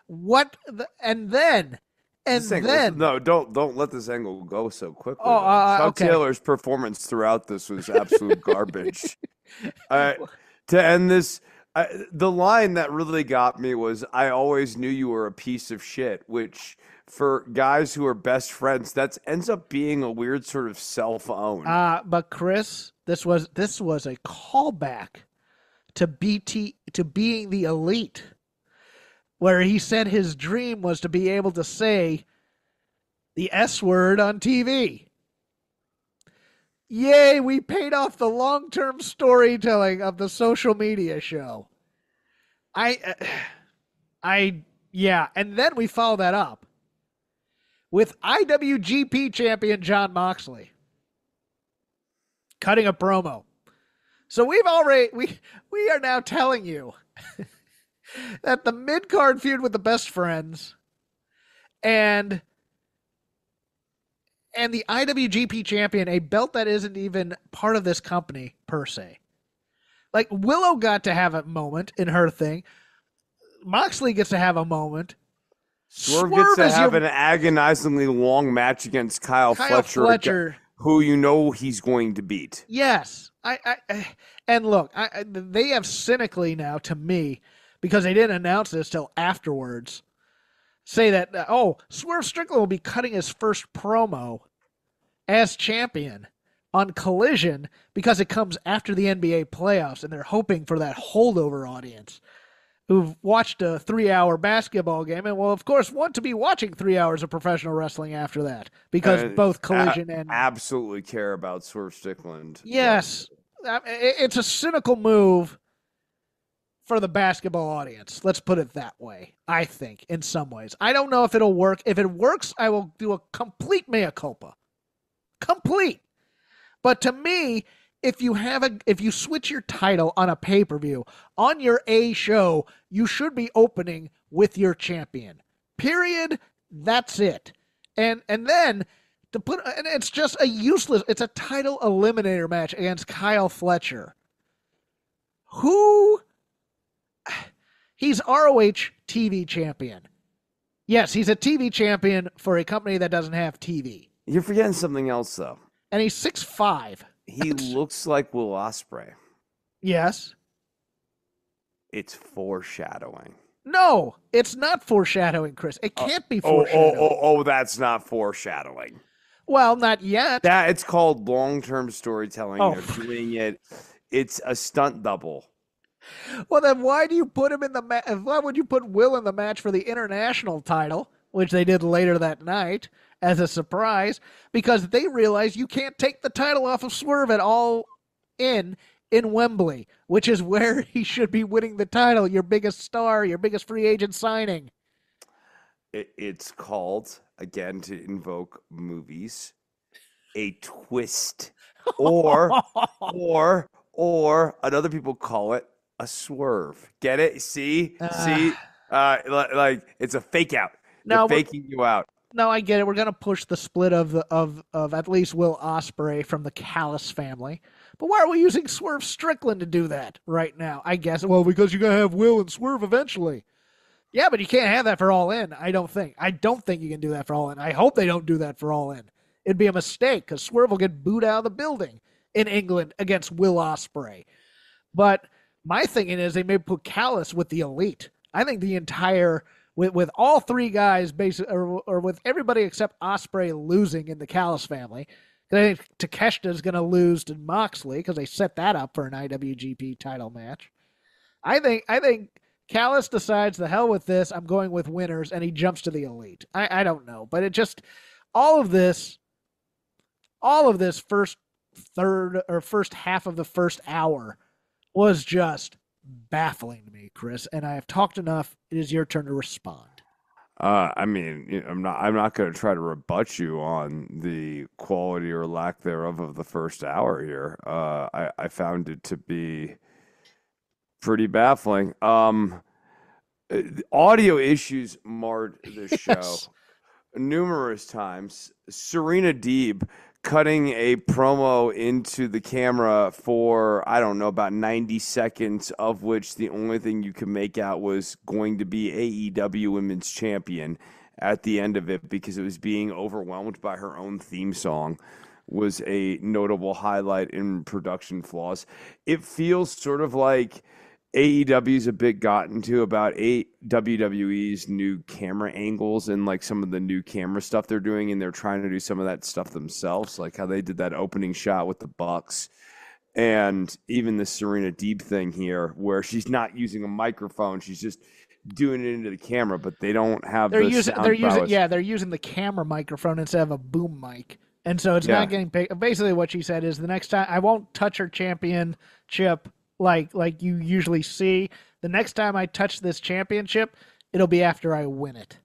And then no, don't let this angle go so quickly. Chuck Taylor's performance throughout this was absolute garbage. To end this, the line that really got me was, "I always knew you were a piece of shit," which for guys who are best friends, that ends up being a weird sort of self-own. But Chris, this was a callback to being the elite, where he said his dream was to be able to say the S word on TV. Yay, we paid off the long-term storytelling of the social media show. Yeah, and then we follow that up with IWGP champion Jon Moxley cutting a promo. So we are now telling you that the mid-card feud with the Best Friends and the IWGP champion, a belt that isn't even part of this company per se. Like, Willow got to have a moment in her thing. Moxley gets to have a moment. Swerve gets to have an agonizingly long match against Kyle Fletcher, who you know he's going to beat. Yes. And look, they have cynically now, to me, because they didn't announce this till afterwards, say that, Swerve Strickland will be cutting his first promo as champion on Collision because it comes after the NBA playoffs, and they're hoping for that holdover audience who've watched a 3-hour basketball game and will, of course, want to be watching 3 hours of professional wrestling after that because both Collision and... absolutely care about Swerve Strickland. Yes. It's a cynical move for the basketball audience. Let's put it that way, I think, in some ways. I don't know if it'll work. If it works, I will do a complete mea culpa. Complete. But to me, if you switch your title on a pay-per-view, on your A show, you should be opening with your champion. Period. That's it. And then and it's just it's a title eliminator match against Kyle Fletcher. He's ROH TV champion. Yes, he's a TV champion for a company that doesn't have TV. You're forgetting something else, though. And he's 6'5". He looks like Will Ospreay. Yes. It's foreshadowing. No, it's not foreshadowing, Chris. It can't be foreshadowing. That's not foreshadowing. Well, not yet. It's called long-term storytelling. They're doing it. It's a stunt double. Well, then why do you put him in the match? Why would you put Will in the match for the international title, which they did later that night as a surprise? Because they realize you can't take the title off of Swerve at all in Wembley, which is where he should be winning the title. Your biggest star, your biggest free agent signing. It's called, again, to invoke movies, a twist, or other people call it a swerve. Get it? See, like it's a fake out. They're faking you out. No, I get it. We're gonna push the split of at least Will Ospreay from the Callis family. But why are we using Swerve Strickland to do that right now? I guess because you're gonna have Will and Swerve eventually. Yeah, but you can't have that for All In. I don't think you can do that for All In. I hope they don't do that for All In. It'd be a mistake because Swerve will get booed out of the building in England against Will Ospreay. But my thinking is they may put Callis with the Elite. I think the entire with all three guys or with everybody except Ospreay losing in the Callis family. I think Takeshita is going to lose to Moxley because they set that up for an IWGP title match. I think Callis decides the hell with this. I'm going with winners, and he jumps to the Elite. I don't know, but it just all of this first half of the first hour was just baffling to me, Chris. And I have talked enough. It is your turn to respond. I mean, I'm not going to try to rebut you on the quality or lack thereof of the first hour here. I found it to be pretty baffling. Audio issues marred the show numerous times. Serena Deeb cutting a promo into the camera for, I don't know, about 90 seconds, of which the only thing you could make out was going to be AEW Women's Champion at the end of it because it was being overwhelmed by her own theme song, was a notable highlight in production flaws. It feels sort of like AEW's a bit gotten to about WWE's new camera angles and like some of the new camera stuff they're doing, and they're trying to do some of that stuff themselves, like how they did that opening shot with the Bucks, and even the Serena Deeb thing here, where she's not using a microphone, she's just doing it into the camera, but they don't have they're using the camera microphone instead of a boom mic, and so it's not getting paid. Basically, what she said is the next time I won't touch her championship like you usually see. the next time I touch this championship, it'll be after I win it.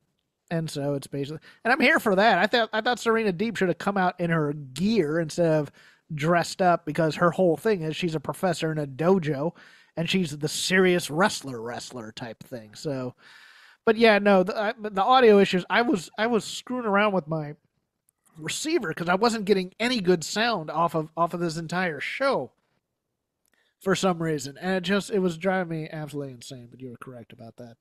And so it's basically, and I'm here for that. I thought Serena Deeb should have come out in her gear instead of dressed up, because her whole thing is she's a professor in a dojo and she's the serious wrestler type thing. So, but yeah, no, the audio issues, I was screwing around with my receiver because I wasn't getting any good sound off of this entire show for some reason, and it was driving me absolutely insane. But you were correct about that.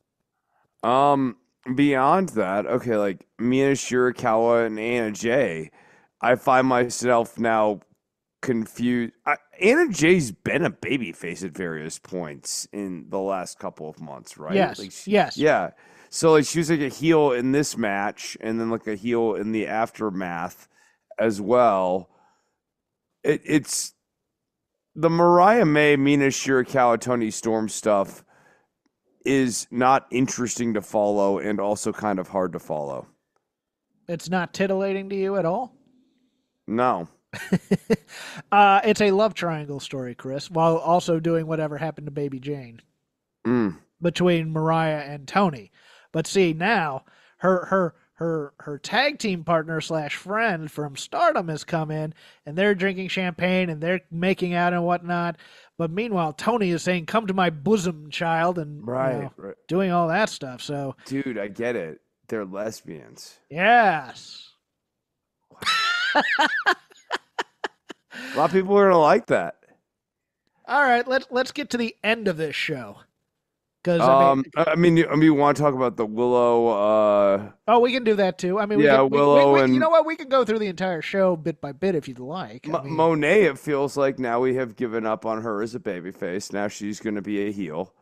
Beyond that, okay, like Mina Shirakawa and Anna Jay, I find myself now confused. Anna Jay's been a babyface at various points in the last couple of months, right? Yes. Like yes. Yeah. So like she was like a heel in this match, and then like a heel in the aftermath as well. It's the Mariah May, Mina Shirakawa, Toni Storm stuff is not interesting to follow and also kind of hard to follow. It's not titillating to you at all? No. It's a love triangle story, Chris, while also doing whatever happened to Baby Jane between Mariah and Toni. But see, now her tag team partner / friend from Stardom has come in, and they're drinking champagne and they're making out and whatnot. But meanwhile, Toni is saying, "Come to my bosom, child," and right. doing all that stuff. So, dude, I get it. They're lesbians. Yes. A lot of people are gonna like that. All right, let's get to the end of this show. Because I mean, you want to talk about the Willow? Oh, we can do that too. I mean, yeah, Willow, and you know what? We can go through the entire show bit by bit if you'd like. Monet. It feels like now we have given up on her as a babyface. Now she's going to be a heel.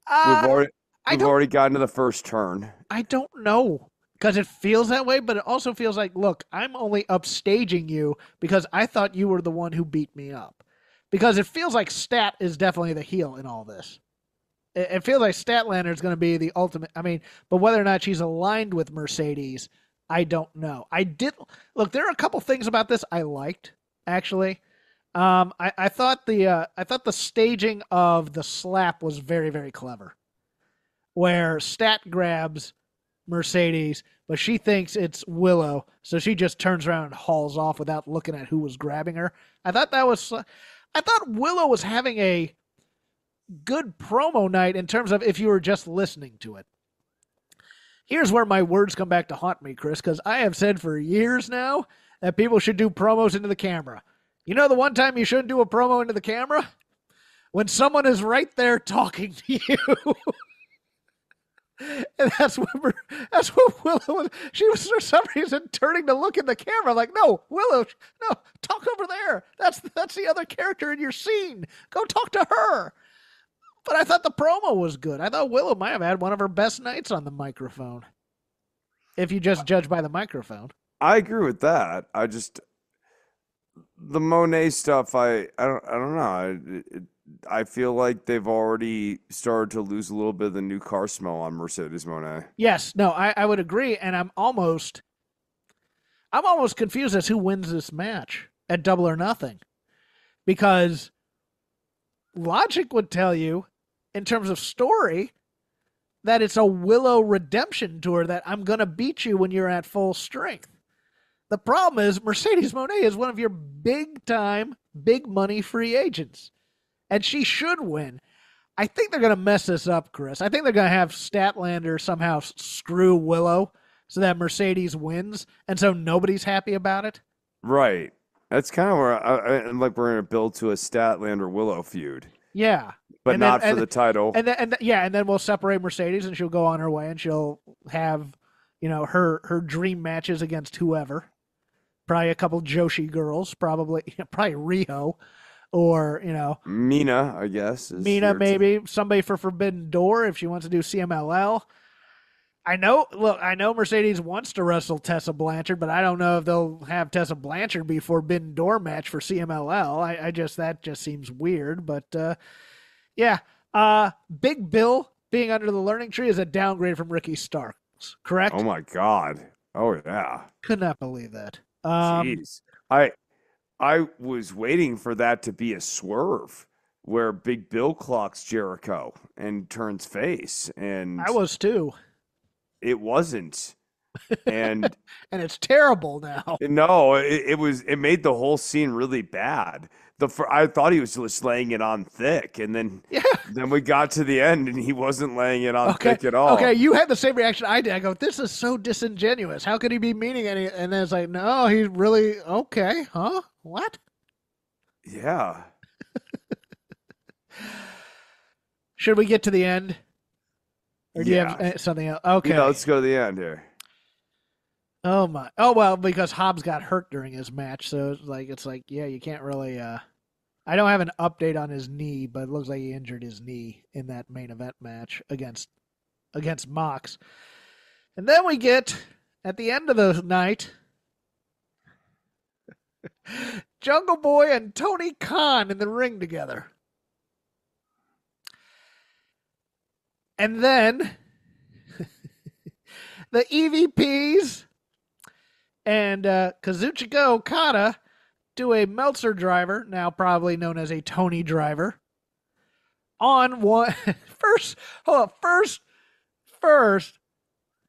We've already gotten to the first turn. I don't know, because it feels that way, but it also feels like, look, I'm only upstaging you because I thought you were the one who beat me up. Because it feels like Stat is definitely the heel in all this. It feels like Statlander is going to be the ultimate. I mean, but whether or not she's aligned with Mercedes, I don't know. Look, there are a couple things about this I liked, actually. I thought the staging of the slap was very, very clever, where Stat grabs Mercedes, but she thinks it's Willow, so she just turns around and hauls off without looking at who was grabbing her. I thought Willow was having a good promo night in terms of if you were just listening to it. Here's where my words come back to haunt me, Chris, because I have said for years now that people should do promos into the camera. You know the one time you shouldn't do a promo into the camera? When someone is right there talking to you. And that's what Willow was. She was for some reason turning to look in the camera like, no, Willow, no, talk over there. That's the other character in your scene. Go talk to her. But I thought the promo was good. I thought Willow might have had one of her best nights on the microphone, if you just judge by the microphone. I agree with that. The Monet stuff, I don't know. I feel like they've already started to lose a little bit of the new car smell on Mercedes Monet. Yes, no, I would agree, and I'm almost confused as who wins this match at Double or Nothing, because logic would tell you, in terms of story, that it's a Willow redemption tour, that I'm going to beat you when you're at full strength. The problem is Mercedes Monet is one of your big-time, big-money free agents, and she should win. I think they're going to mess this up, Chris. I think they're going to have Statlander somehow screw Willow so that Mercedes wins, and so nobody's happy about it. Right. That's kind of where we're going to build to a Statlander Willow feud. Yeah. But not for the title. And then we'll separate Mercedes and she'll go on her way and she'll have, her dream matches against whoever. Probably a couple Joshi girls, probably Riho, or, Mina, I guess. Mina, maybe. Somebody for Forbidden Door if she wants to do CMLL. I know Mercedes wants to wrestle Tessa Blanchard, but I don't know if they'll have Tessa Blanchard be Forbidden Door match for CMLL. That just seems weird, but yeah. Big Bill being under the learning tree is a downgrade from Ricky Starks, correct? Oh my God. Oh yeah. Could not believe that. Jeez. I was waiting for that to be a swerve where Big Bill clocks Jericho and turns face, and I was too. it wasn't. And and it's terrible now. no, it made the whole scene really bad. I thought he was just laying it on thick, and then we got to the end, and he wasn't laying it on thick at all. Okay, you had the same reaction I did. I go, this is so disingenuous. How could he be meaning any? And then it's like, no, he's really okay, huh? What? Yeah. Should we get to the end, or do you have something else? Okay, let's go to the end here. Oh my! Oh well, because Hobbs got hurt during his match, so it's like yeah, you can't really. I don't have an update on his knee, but it looks like he injured his knee in that main event match against Mox. And then we get at the end of the night, Jungle Boy and Tony Khan in the ring together, and then the EVPs. And Kazuchika Okada do a Meltzer driver, now probably known as a Tony driver, on one. First,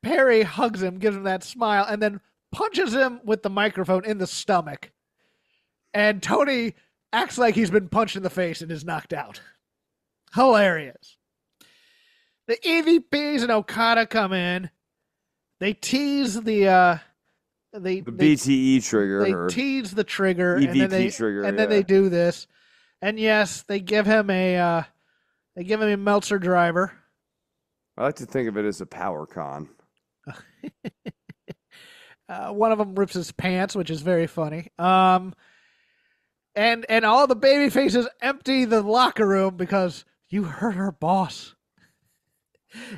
Perry hugs him, gives him that smile, and then punches him with the microphone in the stomach. And Tony acts like he's been punched in the face and is knocked out. Hilarious. The EVPs and Okada come in. They tease the BTE trigger. They tease the trigger, EVP trigger, and then they do this, and yes, they give him a Meltzer driver. I like to think of it as a power con. One of them rips his pants, which is very funny. And all the baby faces empty the locker room because you hurt our boss.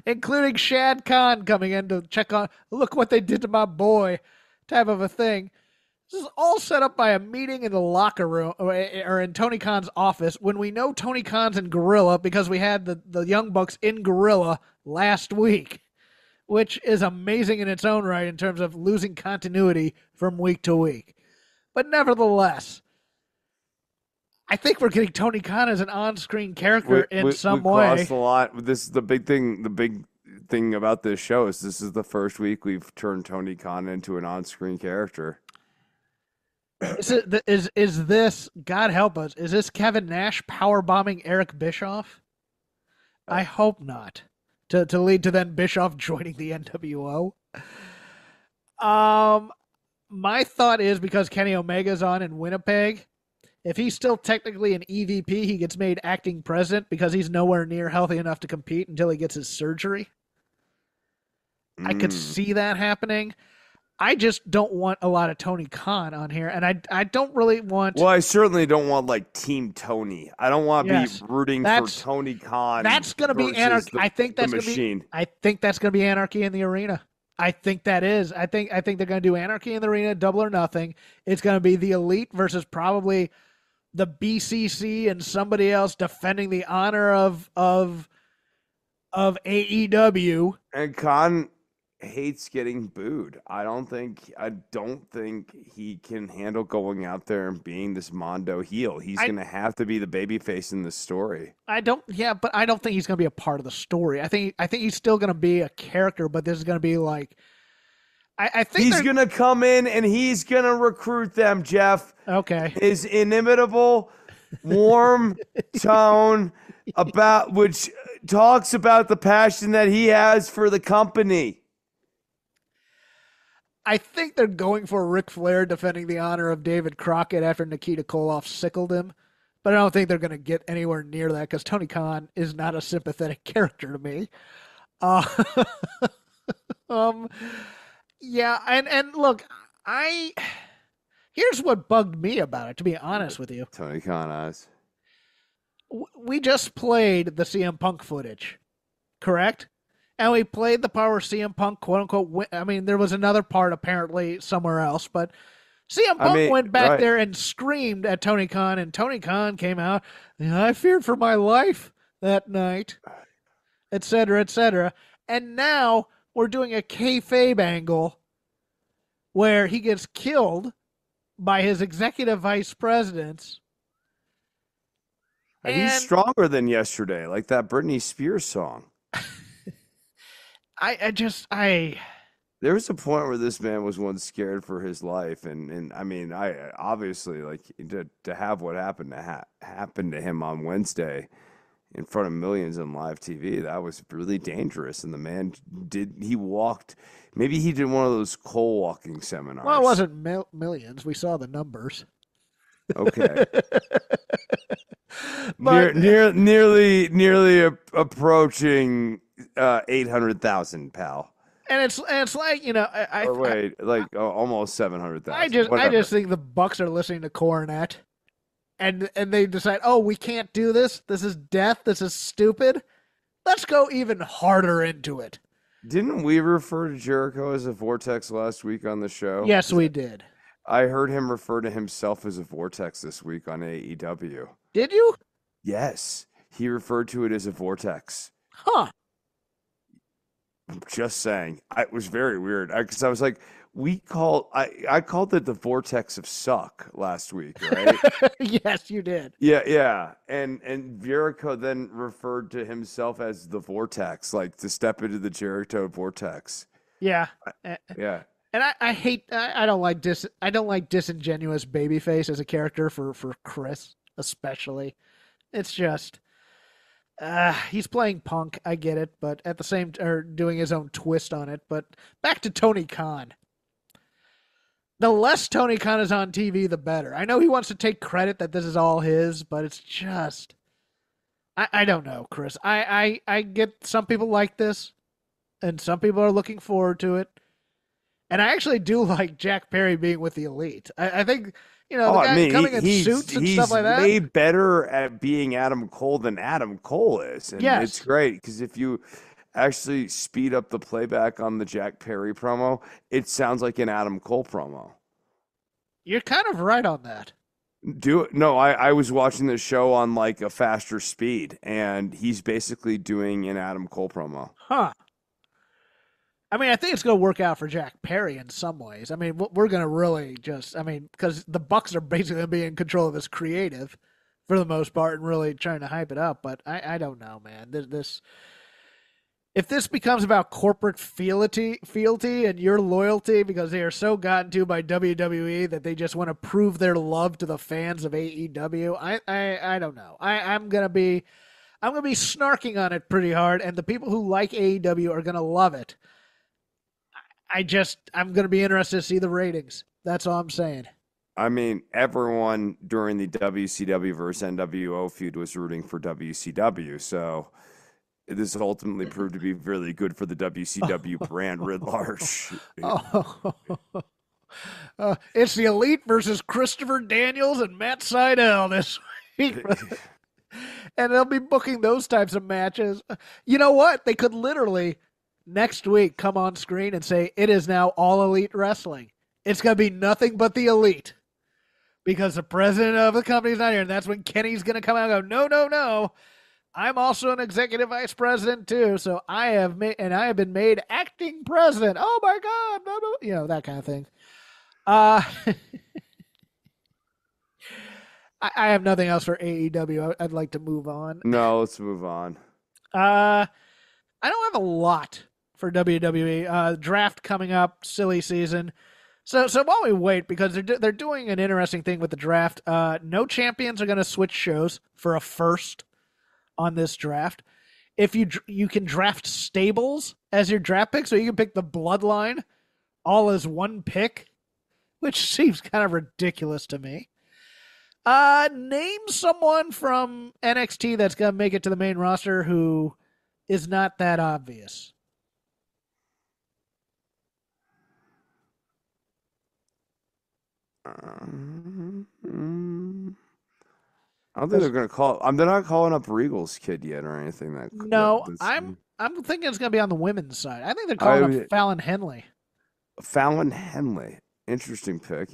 Including Shad Khan coming in to check on, look what they did to my boy, type of a thing. This is all set up by a meeting in the locker room or in Tony Khan's office when we know Tony Khan's in Gorilla because we had the Young Bucks in Gorilla last week, which is amazing in its own right in terms of losing continuity from week to week. But nevertheless, I think we're getting Tony Khan as an on-screen character in some way. We crossed a lot. This is the big thing. The big thing about this show is this is the first week we've turned Tony Khan into an on-screen character. Is this, God help us, is this Kevin Nash powerbombing Eric Bischoff? I hope not. To lead to then Bischoff joining the NWO. My thought is because Kenny Omega's on in Winnipeg, if he's still technically an EVP, he gets made acting president because he's nowhere near healthy enough to compete until he gets his surgery. I could see that happening. I just don't want a lot of Tony Khan on here, and I don't really want... Well, I certainly don't want, like, Team Tony. I don't want to be rooting for Tony Khan. That's going to be anarchy. I think that's going to be anarchy in the arena. I think that is. I think they're going to do anarchy in the arena, double or nothing. It's going to be the Elite versus probably the BCC and somebody else defending the honor of AEW. And Khan hates getting booed. I don't think he can handle going out there and being this Mondo heel. He's going to have to be the babyface in this story. But I don't think he's going to be a part of the story. I think he's still going to be a character, but this is going to be like I think he's going to come in and he's going to recruit them, Jeff. Okay. His inimitable warm tone which talks about the passion that he has for the company. I think they're going for Ric Flair defending the honor of David Crockett after Nikita Koloff sickled him. But I don't think they're going to get anywhere near that because Tony Khan is not a sympathetic character to me. Yeah, and look, here's what bugged me about it, to be honest with you. Tony Khan eyes. We just played the CM Punk footage, correct? And we played the part where CM Punk, quote unquote, I mean, there was another part apparently somewhere else, but CM Punk went back there and screamed at Tony Khan, and Tony Khan came out, I feared for my life that night, et cetera, et cetera. And now we're doing a kayfabe angle where he gets killed by his executive vice presidents He's stronger than yesterday, like that Britney Spears song. There was a point where this man was once scared for his life, and I mean, I obviously like to have what happened to him on Wednesday in front of millions on live TV. That was really dangerous, and the man walked. Maybe he did one of those coal walking seminars. Well, it wasn't millions. We saw the numbers. Okay. nearly approaching 800,000, pal. And it's like, you know, almost 700,000. I just think the Bucks are listening to Cornette, and they decide, oh, we can't do this. This is death. This is stupid. Let's go even harder into it. Didn't we refer to Jericho as a vortex last week on the show? Yes, we did. I heard him refer to himself as a vortex this week on AEW. Did you? Yes, he referred to it as a vortex. Huh. I'm just saying. It was very weird because I was like, I called it the vortex of suck last week, right? Yes, you did. Yeah. And Jericho then referred to himself as the vortex, like to step into the Jericho vortex. Yeah. Yeah. And I don't like disingenuous babyface as a character for Chris, especially. It's just he's playing Punk, I get it, but at the same doing his own twist on it. But back to Tony Khan. The less Tony Khan is on TV, the better. I know he wants to take credit that this is all his, but it's just I don't know, Chris. I get some people like this, and some people are looking forward to it. And I actually do like Jack Perry being with the Elite. I think, you know, the guy coming in suits and stuff like that. He's way better at being Adam Cole than Adam Cole is. And it's great because if you actually speed up the playback on the Jack Perry promo, it sounds like an Adam Cole promo. You're kind of right on that. No, I was watching the show on like a faster speed, and he's basically doing an Adam Cole promo. Huh. I mean, I think it's going to work out for Jack Perry in some ways. I mean, we're going to really because the Bucks are basically going to be in control of his creative for the most part and really trying to hype it up. But I don't know, man. If this becomes about corporate fealty and your loyalty because they are so gotten to by WWE that they just want to prove their love to the fans of AEW, I don't know. I'm going to be snarking on it pretty hard, and the people who like AEW are going to love it. I'm going to be interested to see the ratings. That's all I'm saying. I mean, everyone during the WCW versus NWO feud was rooting for WCW, so this ultimately proved to be really good for the WCW brand writ large. It's the Elite versus Christopher Daniels and Matt Sydal this week. And they'll be booking those types of matches. You know what? They could literally next week come on screen and say it is now all Elite Wrestling. It's going to be nothing but the Elite because the president of the company's not here. And that's when Kenny's going to come out and go, no. I'm also an executive vice president too. So I have been made acting president. Oh my God. Blah, blah, blah. You know, that kind of thing. I have nothing else for AEW. I'd like to move on. No, let's move on. I don't have a lot for WWE. Draft coming up, silly season. So while we wait, because they're doing an interesting thing with the draft, no champions are going to switch shows for a first on this draft. If you can draft stables as your draft pick, so you can pick the bloodline all as one pick, which seems kind of ridiculous to me. Name someone from NXT that's going to make it to the main roster who is not that obvious. I don't think they're going to call. They're not calling up Regal's kid yet or anything. I'm thinking it's going to be on the women's side. I think they're calling up Fallon Henley. Fallon Henley, interesting pick.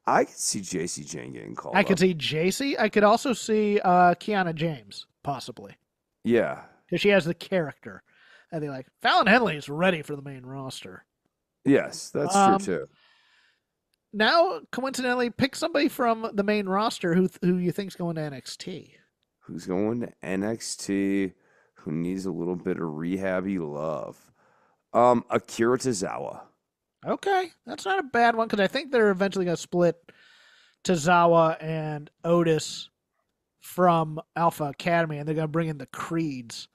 I could see JC Jane getting called. I could see JC. I could also see Kiana James possibly. Yeah, because she has the character. I think Fallon Henley is ready for the main roster. Yes, that's true too. now, coincidentally, pick somebody from the main roster who you think's going to NXT. Who's going to NXT? Who needs a little bit of rehabby love? Akira Tozawa. Okay, that's not a bad one because I think they're eventually going to split Tozawa and Otis from Alpha Academy, and they're going to bring in the Creeds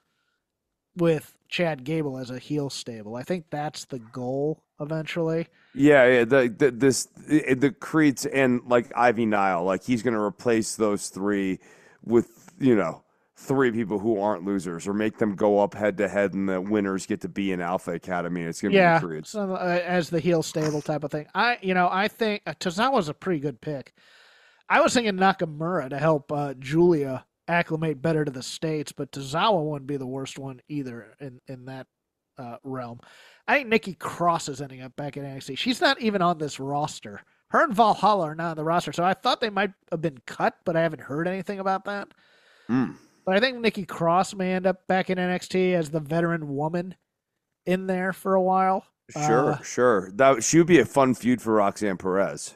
with Chad Gable as a heel stable. I think that's the goal eventually. Yeah. The Creeds and like Ivy Nile, like he's going to replace those three with three people who aren't losers, or make them go up head to head, and the winners get to be in Alpha Academy. And it's going to be the Creeds. So, as the heel stable type of thing. I think Tozawa's a pretty good pick. I was thinking Nakamura to help Julia acclimate better to the States, but Tozawa wouldn't be the worst one either in that realm. I think Nikki Cross is ending up back at NXT. She's not even on this roster. Her and Valhalla are not on the roster, so I thought they might have been cut, but I haven't heard anything about that. But I think Nikki Cross may end up back in NXT as the veteran woman in there for a while. Sure. She would be a fun feud for Roxanne Perez.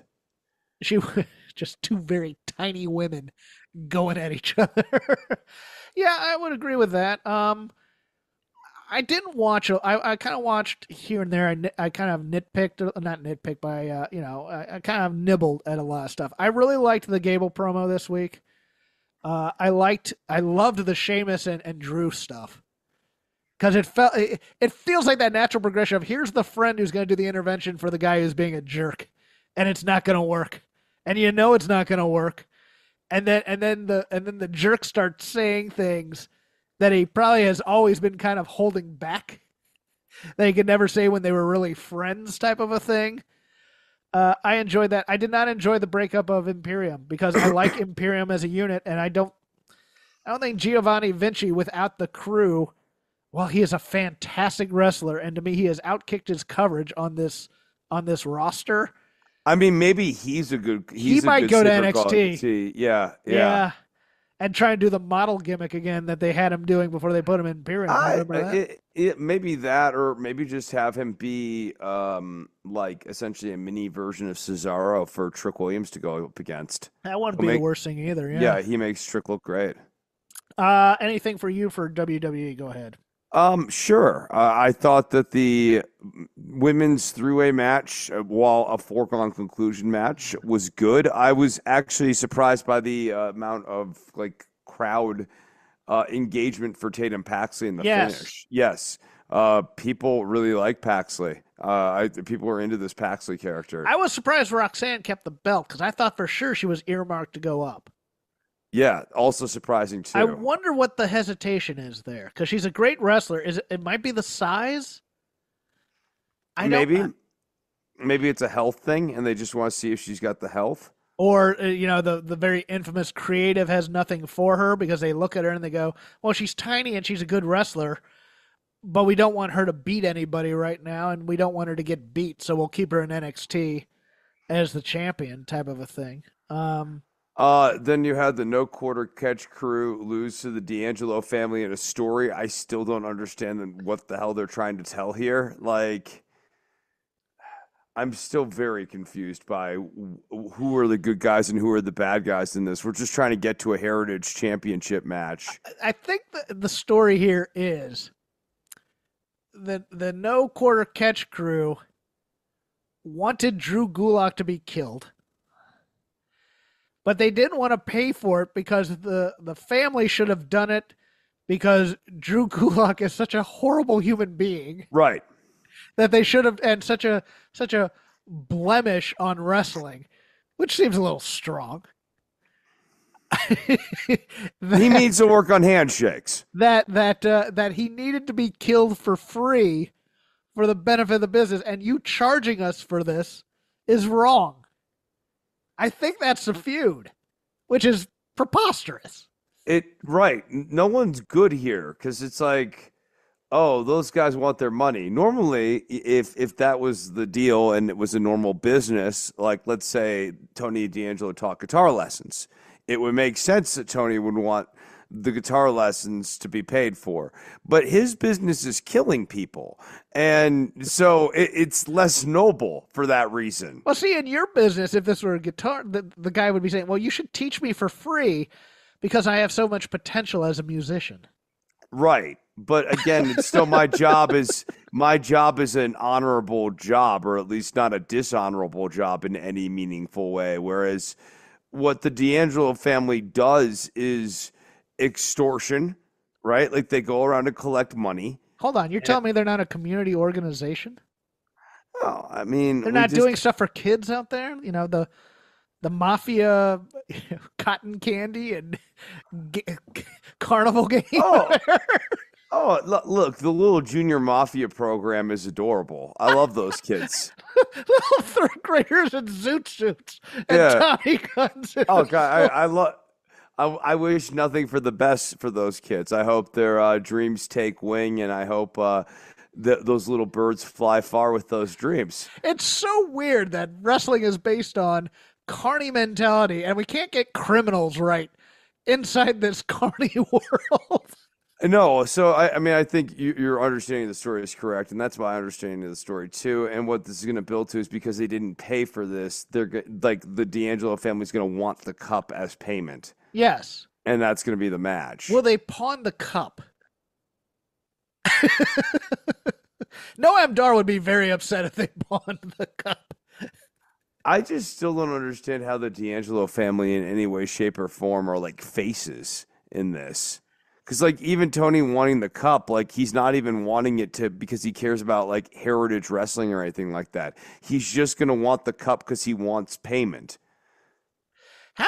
She just two very tiny women going at each other. Yeah, I would agree with that. I didn't watch. I kind of watched here and there. I kind of nitpicked, not nitpicked, but I kind of nibbled at a lot of stuff. I really liked the Gable promo this week. I loved the Sheamus and Drew stuff because it feels like that natural progression of here's the friend who's going to do the intervention for the guy who's being a jerk, and it's not going to work, and it's not going to work, and then the jerk starts saying things that he probably has always been kind of holding back that he could never say when they were really friends, type of a thing. I enjoyed that. I did not enjoy the breakup of Imperium because I like Imperium as a unit, and I don't think Giovanni Vinci without the crew. Well, he is a fantastic wrestler, and to me, he has outkicked his coverage on this roster. I mean, maybe he might go to NXT. Yeah. And try and do the model gimmick again that they had him doing before they put him in Imperium. Maybe that, or maybe just have him be like essentially a mini version of Cesaro for Trick Williams to go up against. That wouldn't be the worst thing either. Yeah, he makes Trick look great. Anything for you for WWE? Go ahead. Sure. I thought that the women's three-way match, while a foregone conclusion match, was good. I was actually surprised by the amount of crowd engagement for Tatum Paxley in the finish. Yes. People really like Paxley. People are into this Paxley character. I was surprised Roxanne kept the belt because I thought for sure she was earmarked to go up. Yeah, also surprising too. I wonder what the hesitation is there because she's a great wrestler. It might be the size? Maybe it's a health thing, and they just want to see if she's got the health. Or the very infamous creative has nothing for her because they look at her and they go, "Well, she's tiny and she's a good wrestler, but we don't want her to beat anybody right now, and we don't want her to get beat, so we'll keep her in NXT as the champion," type of a thing. Then you had the No Quarter Catch crew lose to the D'Angelo family in a story. I still don't understand what the hell they're trying to tell here. I'm still very confused by who are the good guys and who are the bad guys in this. We're just trying to get to a Heritage Championship match. I think the story here is the No Quarter Catch crew wanted Drew Gulak to be killed. But they didn't want to pay for it because the family should have done it because Drew Gulak is such a horrible human being. Right. That they should have, and such a blemish on wrestling, which seems a little strong. He needs to work on handshakes. That he needed to be killed for free for the benefit of the business, and you charging us for this is wrong. I think that's the feud, which is preposterous. Right. No one's good here because it's like, oh, those guys want their money. Normally, if that was the deal and it was a normal business, like let's say Tony D'Angelo taught guitar lessons, it would make sense that Tony would want the guitar lessons to be paid for. But his business is killing people. And so it's less noble for that reason. Well, see, in your business, if this were a guitar, the guy would be saying, well, you should teach me for free because I have so much potential as a musician. Right. But again, it's still my job is an honorable job, or at least not a dishonorable job in any meaningful way. Whereas what the D'Angelo family does is extortion, right? Like they go around and collect money. Hold on, you're telling me they're not a community organization? Oh, I mean, they're not doing stuff for kids out there. You know, the mafia, cotton candy and carnival game. Look, the little junior mafia program is adorable. I love those kids. Little third graders in zoot suits and Tommy guns. Oh God, I wish nothing for the best for those kids. I hope their dreams take wing, and I hope those little birds fly far with those dreams. It's so weird that wrestling is based on carny mentality, and we can't get criminals right inside this carny world. No, so I think your understanding of the story is correct, and that's my understanding of the story too. And what this is going to build to is because they didn't pay for this, they're like the D'Angelo family is going to want the cup as payment. Yes, and that's going to be the match. Will they pawn the cup? Noam Dar would be very upset if they pawned the cup. I just still don't understand how the D'Angelo family in any way, shape, or form are like faces in this. Because, like, even Tony wanting the cup, like, he's not even wanting it because he cares about, like, heritage wrestling or anything like that. He's just going to want the cup because he wants payment.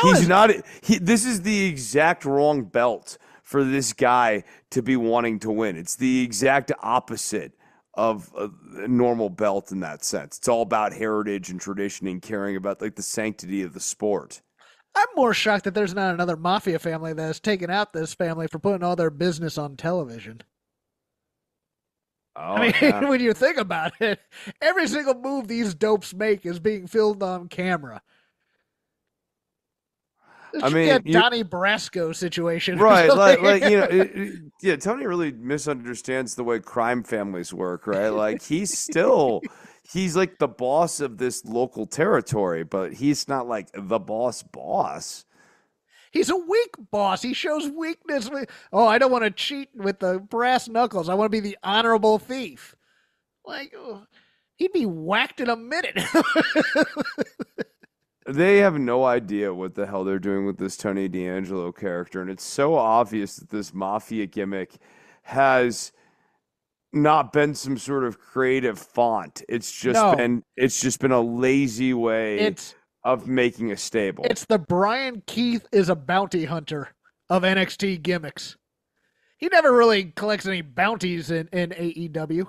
This is the exact wrong belt for this guy to be wanting to win. It's the exact opposite of a normal belt in that sense. It's all about heritage and tradition and caring about, like, the sanctity of the sport. I'm more shocked that there's not another mafia family that has taken out this family for putting all their business on television. Oh, I mean, when you think about it, every single move these dopes make is being filmed on camera. Donnie Brasco situation. Right, Tony really misunderstands the way crime families work, right? Like, he's like the boss of this local territory, but he's not like the boss. He's a weak boss. He shows weakness. Oh, I don't want to cheat with the brass knuckles. I want to be the honorable thief. Like, he'd be whacked in a minute. They have no idea what the hell they're doing with this Tony D'Angelo character, and it's so obvious that this mafia gimmick has not been some sort of creative font. It's just been a lazy way of making a stable. It's the Brian Keith is a bounty hunter of NXT gimmicks. He never really collects any bounties in AEW.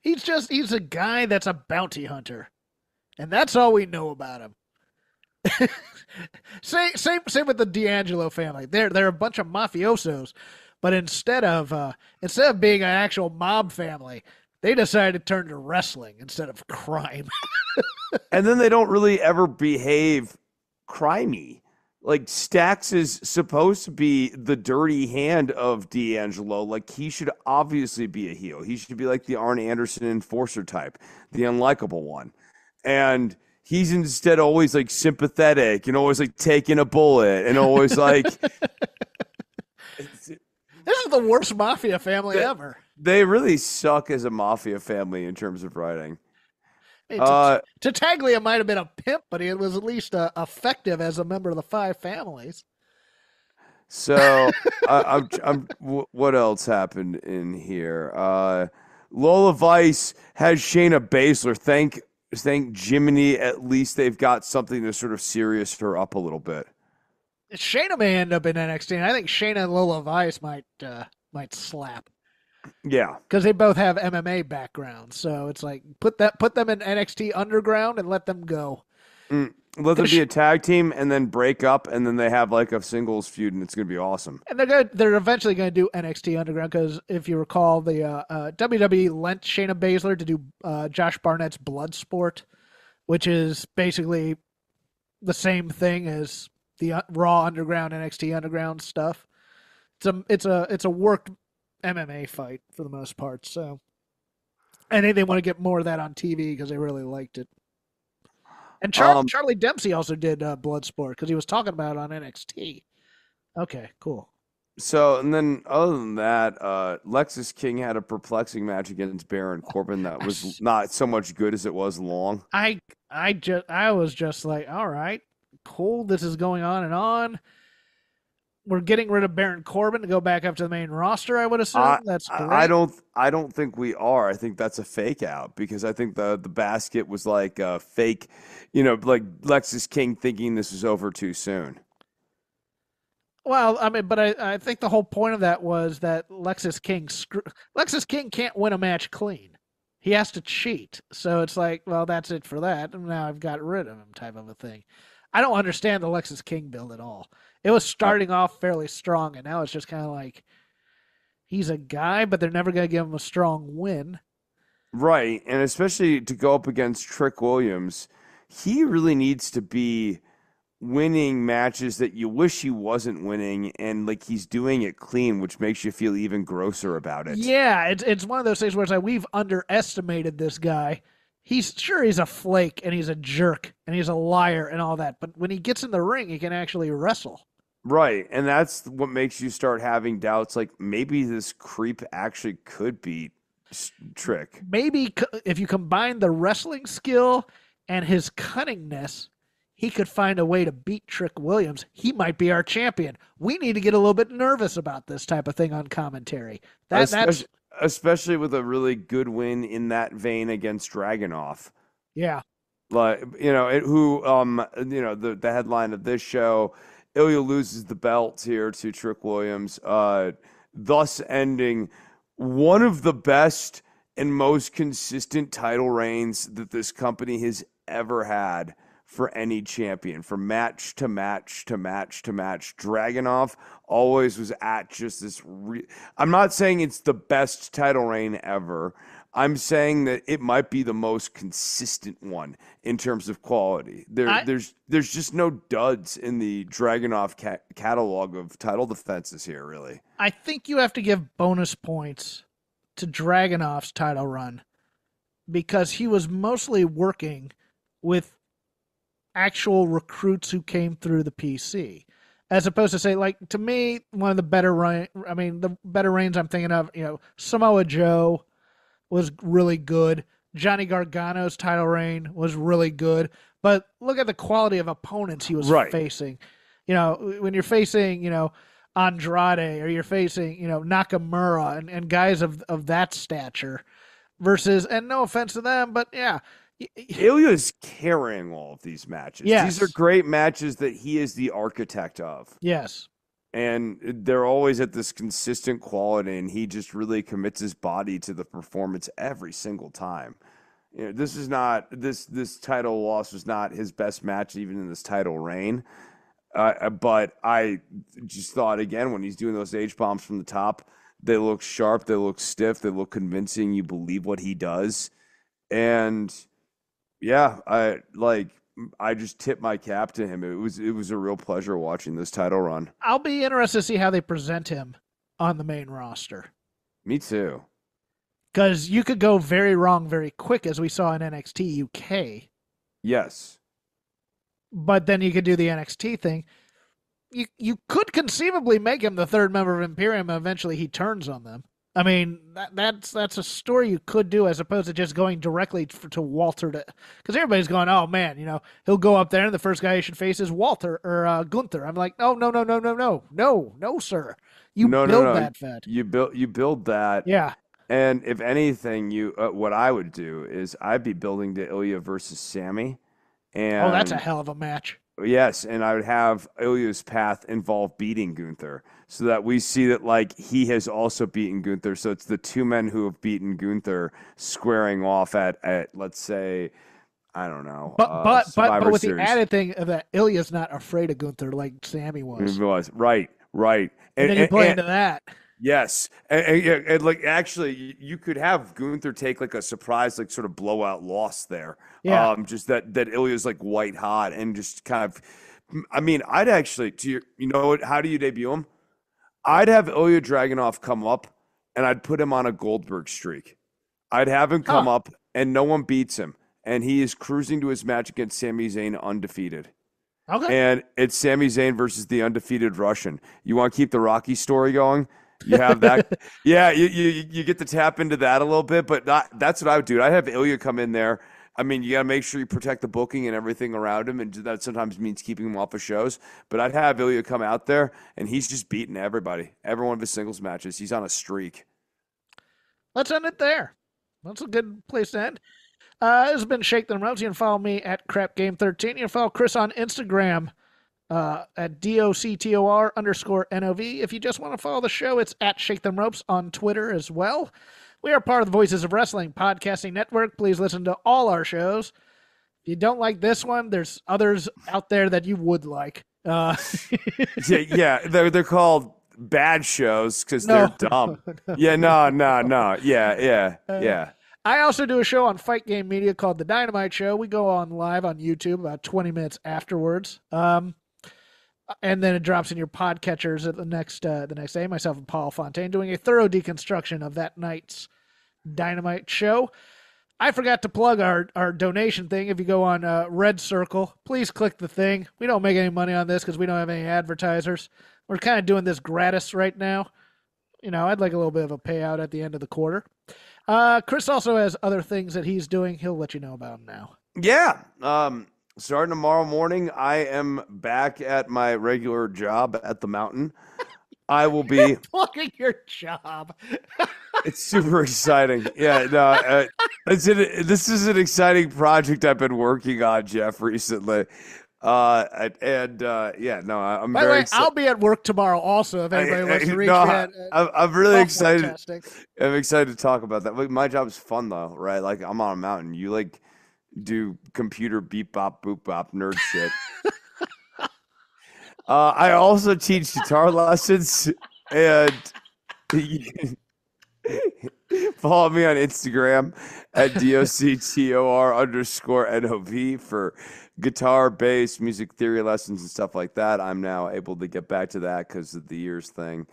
He's a guy that's a bounty hunter. And that's all we know about him. Same with the D'Angelo family. They're a bunch of mafiosos. But instead of being an actual mob family, they decided to turn to wrestling instead of crime. And then they don't really ever behave crimey. Like, Stax is supposed to be the dirty hand of D'Angelo. Like, he should obviously be a heel. He should be like the Arn Anderson enforcer type, the unlikable one. And he's instead always, like, sympathetic and always, like, taking a bullet and always, like... This is the worst mafia family ever. They really suck as a mafia family in terms of writing. Hey, Tattaglia might have been a pimp, but he was at least effective as a member of the five families. So, what else happened in here? Lola Vice has Shayna Baszler. Thank Jiminy, at least they've got something to sort of serious her up a little bit. Shayna may end up in NXT, and I think Shayna and Lola Vice might slap. Yeah, because they both have MMA backgrounds, so it's like put them in NXT Underground and let them go. Let them be a tag team and then break up, and then they have like a singles feud, and it's going to be awesome. And they're eventually going to do NXT Underground because if you recall, the WWE lent Shayna Baszler to do Josh Barnett's Bloodsport, which is basically the same thing as the Raw Underground, NXT Underground stuff. it's a worked MMA fight for the most part. So, and they want to get more of that on TV because they really liked it. And Charlie Dempsey also did Bloodsport because he was talking about it on NXT. Okay, cool. So, and then other than that, Lexis King had a perplexing match against Baron Corbin that was not so much good as it was long. I was just like, all right, cool. This is going on and on. We're getting rid of Baron Corbin to go back up to the main roster, I would assume. That's great. I don't think we are. I think that's a fake out because I think the basket was like a fake, like Lexis King thinking this was over too soon. Well, I mean, but I think the whole point of that was that Lexis King can't win a match clean. He has to cheat. So it's like, well, that's it for that. And now I've got rid of him type of a thing. I don't understand the Lexis King build at all. It was starting off fairly strong, and now it's just kind of like he's a guy, but they're never going to give him a strong win. Right, and especially to go up against Trick Williams, he really needs to be winning matches that you wish he wasn't winning, and like he's doing it clean, which makes you feel even grosser about it. Yeah, it's one of those things where it's like we've underestimated this guy. He's a flake and he's a jerk and he's a liar and all that, but when he gets in the ring, he can actually wrestle. Right, and that's what makes you start having doubts. Like maybe this creep actually could beat Trick. Maybe if you combine the wrestling skill and his cunningness, he could find a way to beat Trick Williams. He might be our champion. We need to get a little bit nervous about this type of thing on commentary. Especially with a really good win in that vein against Dragunov. Yeah. Like, the headline of this show, Ilya loses the belt here to Trick Williams, thus ending one of the best and most consistent title reigns that this company has ever had for any champion, from match to match to match to match. Dragunov always was at just this. I'm not saying it's the best title reign ever. I'm saying that it might be the most consistent one in terms of quality. There's just no duds in the Dragunov catalog of title defenses here, really. I think you have to give bonus points to Dragunov's title run because he was mostly working with actual recruits who came through the PC, as opposed to say, like, to me, one of the better the better reigns I'm thinking of, Samoa Joe was really good. Johnny Gargano's title reign was really good. But look at the quality of opponents he was facing. When you're facing, Andrade, or you're facing, Nakamura and guys of that stature versus, and no offense to them, but yeah. Ilya's carrying all of these matches. Yes. These are great matches that he is the architect of. Yes. And they're always at this consistent quality, and he just really commits his body to the performance every single time. This is not this title loss was not his best match even in this title reign. But I just thought, again, when he's doing those H-bombs from the top, they look sharp, they look stiff, they look convincing. You believe what he does. And yeah, I just tip my cap to him. It was a real pleasure watching this title run. I'll be interested to see how they present him on the main roster. Me too. Because you could go very wrong very quick, as we saw in NXT UK. Yes. But then you could do the NXT thing. You could conceivably make him the third member of Imperium, and eventually he turns on them. I mean, that's a story you could do as opposed to just going directly to Walter. Because everybody's going, oh, man, he'll go up there and the first guy he should face is Walter or Gunther. I'm like, no, sir. You build that fed. You build that. Yeah. And if anything, what I would do is I'd be building to Ilya versus Sammy. And that's a hell of a match. Yes, and I would have Ilya's path involve beating Gunther so that we see that, like, he has also beaten Gunther. So it's the two men who have beaten Gunther squaring off at let's say, I don't know. But with Series. the added thing of that Ilya's not afraid of Gunther like Sammy was. He was. Right. And then you play into that. Yes. And like, actually, you could have Gunther take like a surprise, like sort of blowout loss there. Yeah. Just that Ilya's like white hot and just kind of, I mean, I'd actually, how do you debut him? I'd have Ilya Dragunov come up, and I'd put him on a Goldberg streak. I'd have him come up, and no one beats him, and he is cruising to his match against Sami Zayn undefeated. Okay. And it's Sami Zayn versus the undefeated Russian. You want to keep the Rocky story going? You have that. Yeah, you get to tap into that a little bit, but that's what I would do. I'd have Ilya come in there. I mean, you got to make sure you protect the booking and everything around him, and that sometimes means keeping him off of shows. But I'd have Ilya come out there, and he's just beating everybody. Every one of his singles matches. He's on a streak. Let's end it there. That's a good place to end. This has been Shake Them Ropes. You can follow me at CrapGame13. You can follow Chris on Instagram at DOCTOR_NOV. If you just want to follow the show, it's at Shake Them Ropes on Twitter as well. We are part of the Voices of Wrestling podcasting network. Please listen to all our shows. If you don't like this one, there's others out there that you would like. Yeah, they're called bad shows because they're dumb. Yeah, no. Yeah. I also do a show on Fight Game Media called The Dynamite Show. We go on live on YouTube about 20 minutes afterwards. And then it drops in your podcatchers at the next day. Myself and Paul Fontaine doing a thorough deconstruction of that night's Dynamite show. I forgot to plug our donation thing. If you go on Red Circle, please click the thing. We don't make any money on this because we don't have any advertisers. We're kind of doing this gratis right now. You know, I'd like a little bit of a payout at the end of the quarter. Chris also has other things that he's doing. He'll let you know about them now. Yeah. Starting tomorrow morning, I am back at my regular job at the Mountain. I will be plugging your job. It's super exciting. Yeah, no, this is an exciting project I've been working on, Jeff, recently. I'm By the way, excited. I'll be at work tomorrow also if anybody wants to reach me. I'm really excited. Fantastic. I'm excited to talk about that. My job's fun though, right? Like I'm on a mountain. You like do computer beep bop boop bop nerd shit. I also teach guitar lessons, and follow me on Instagram at DOCTOR_NOV for guitar, bass, music theory lessons and stuff like that. I'm now able to get back to that because of the years thing.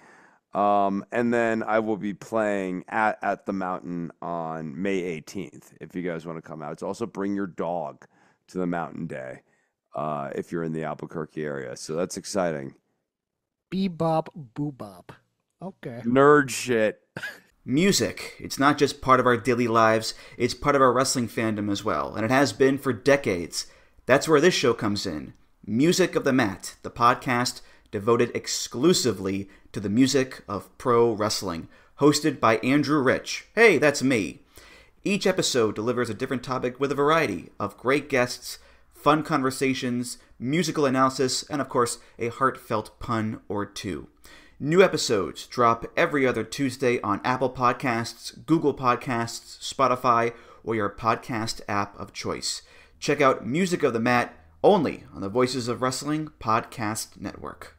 And then I will be playing at the Mountain on May 18th if you guys want to come out. It's also bring your dog to the Mountain Day if you're in the Albuquerque area. So that's exciting. Bebop boobop. Okay. Nerd shit. Music. It's not just part of our daily lives, it's part of our wrestling fandom as well, and it has been for decades. That's where this show comes in. Music of the Mat, the podcast devoted exclusively to the music of pro wrestling, hosted by Andrew Rich. Hey, that's me. Each episode delivers a different topic with a variety of great guests, fun conversations, musical analysis, and of course, a heartfelt pun or two. New episodes drop every other Tuesday on Apple Podcasts, Google Podcasts, Spotify, or your podcast app of choice. Check out Music of the Mat only on the Voices of Wrestling Podcast Network.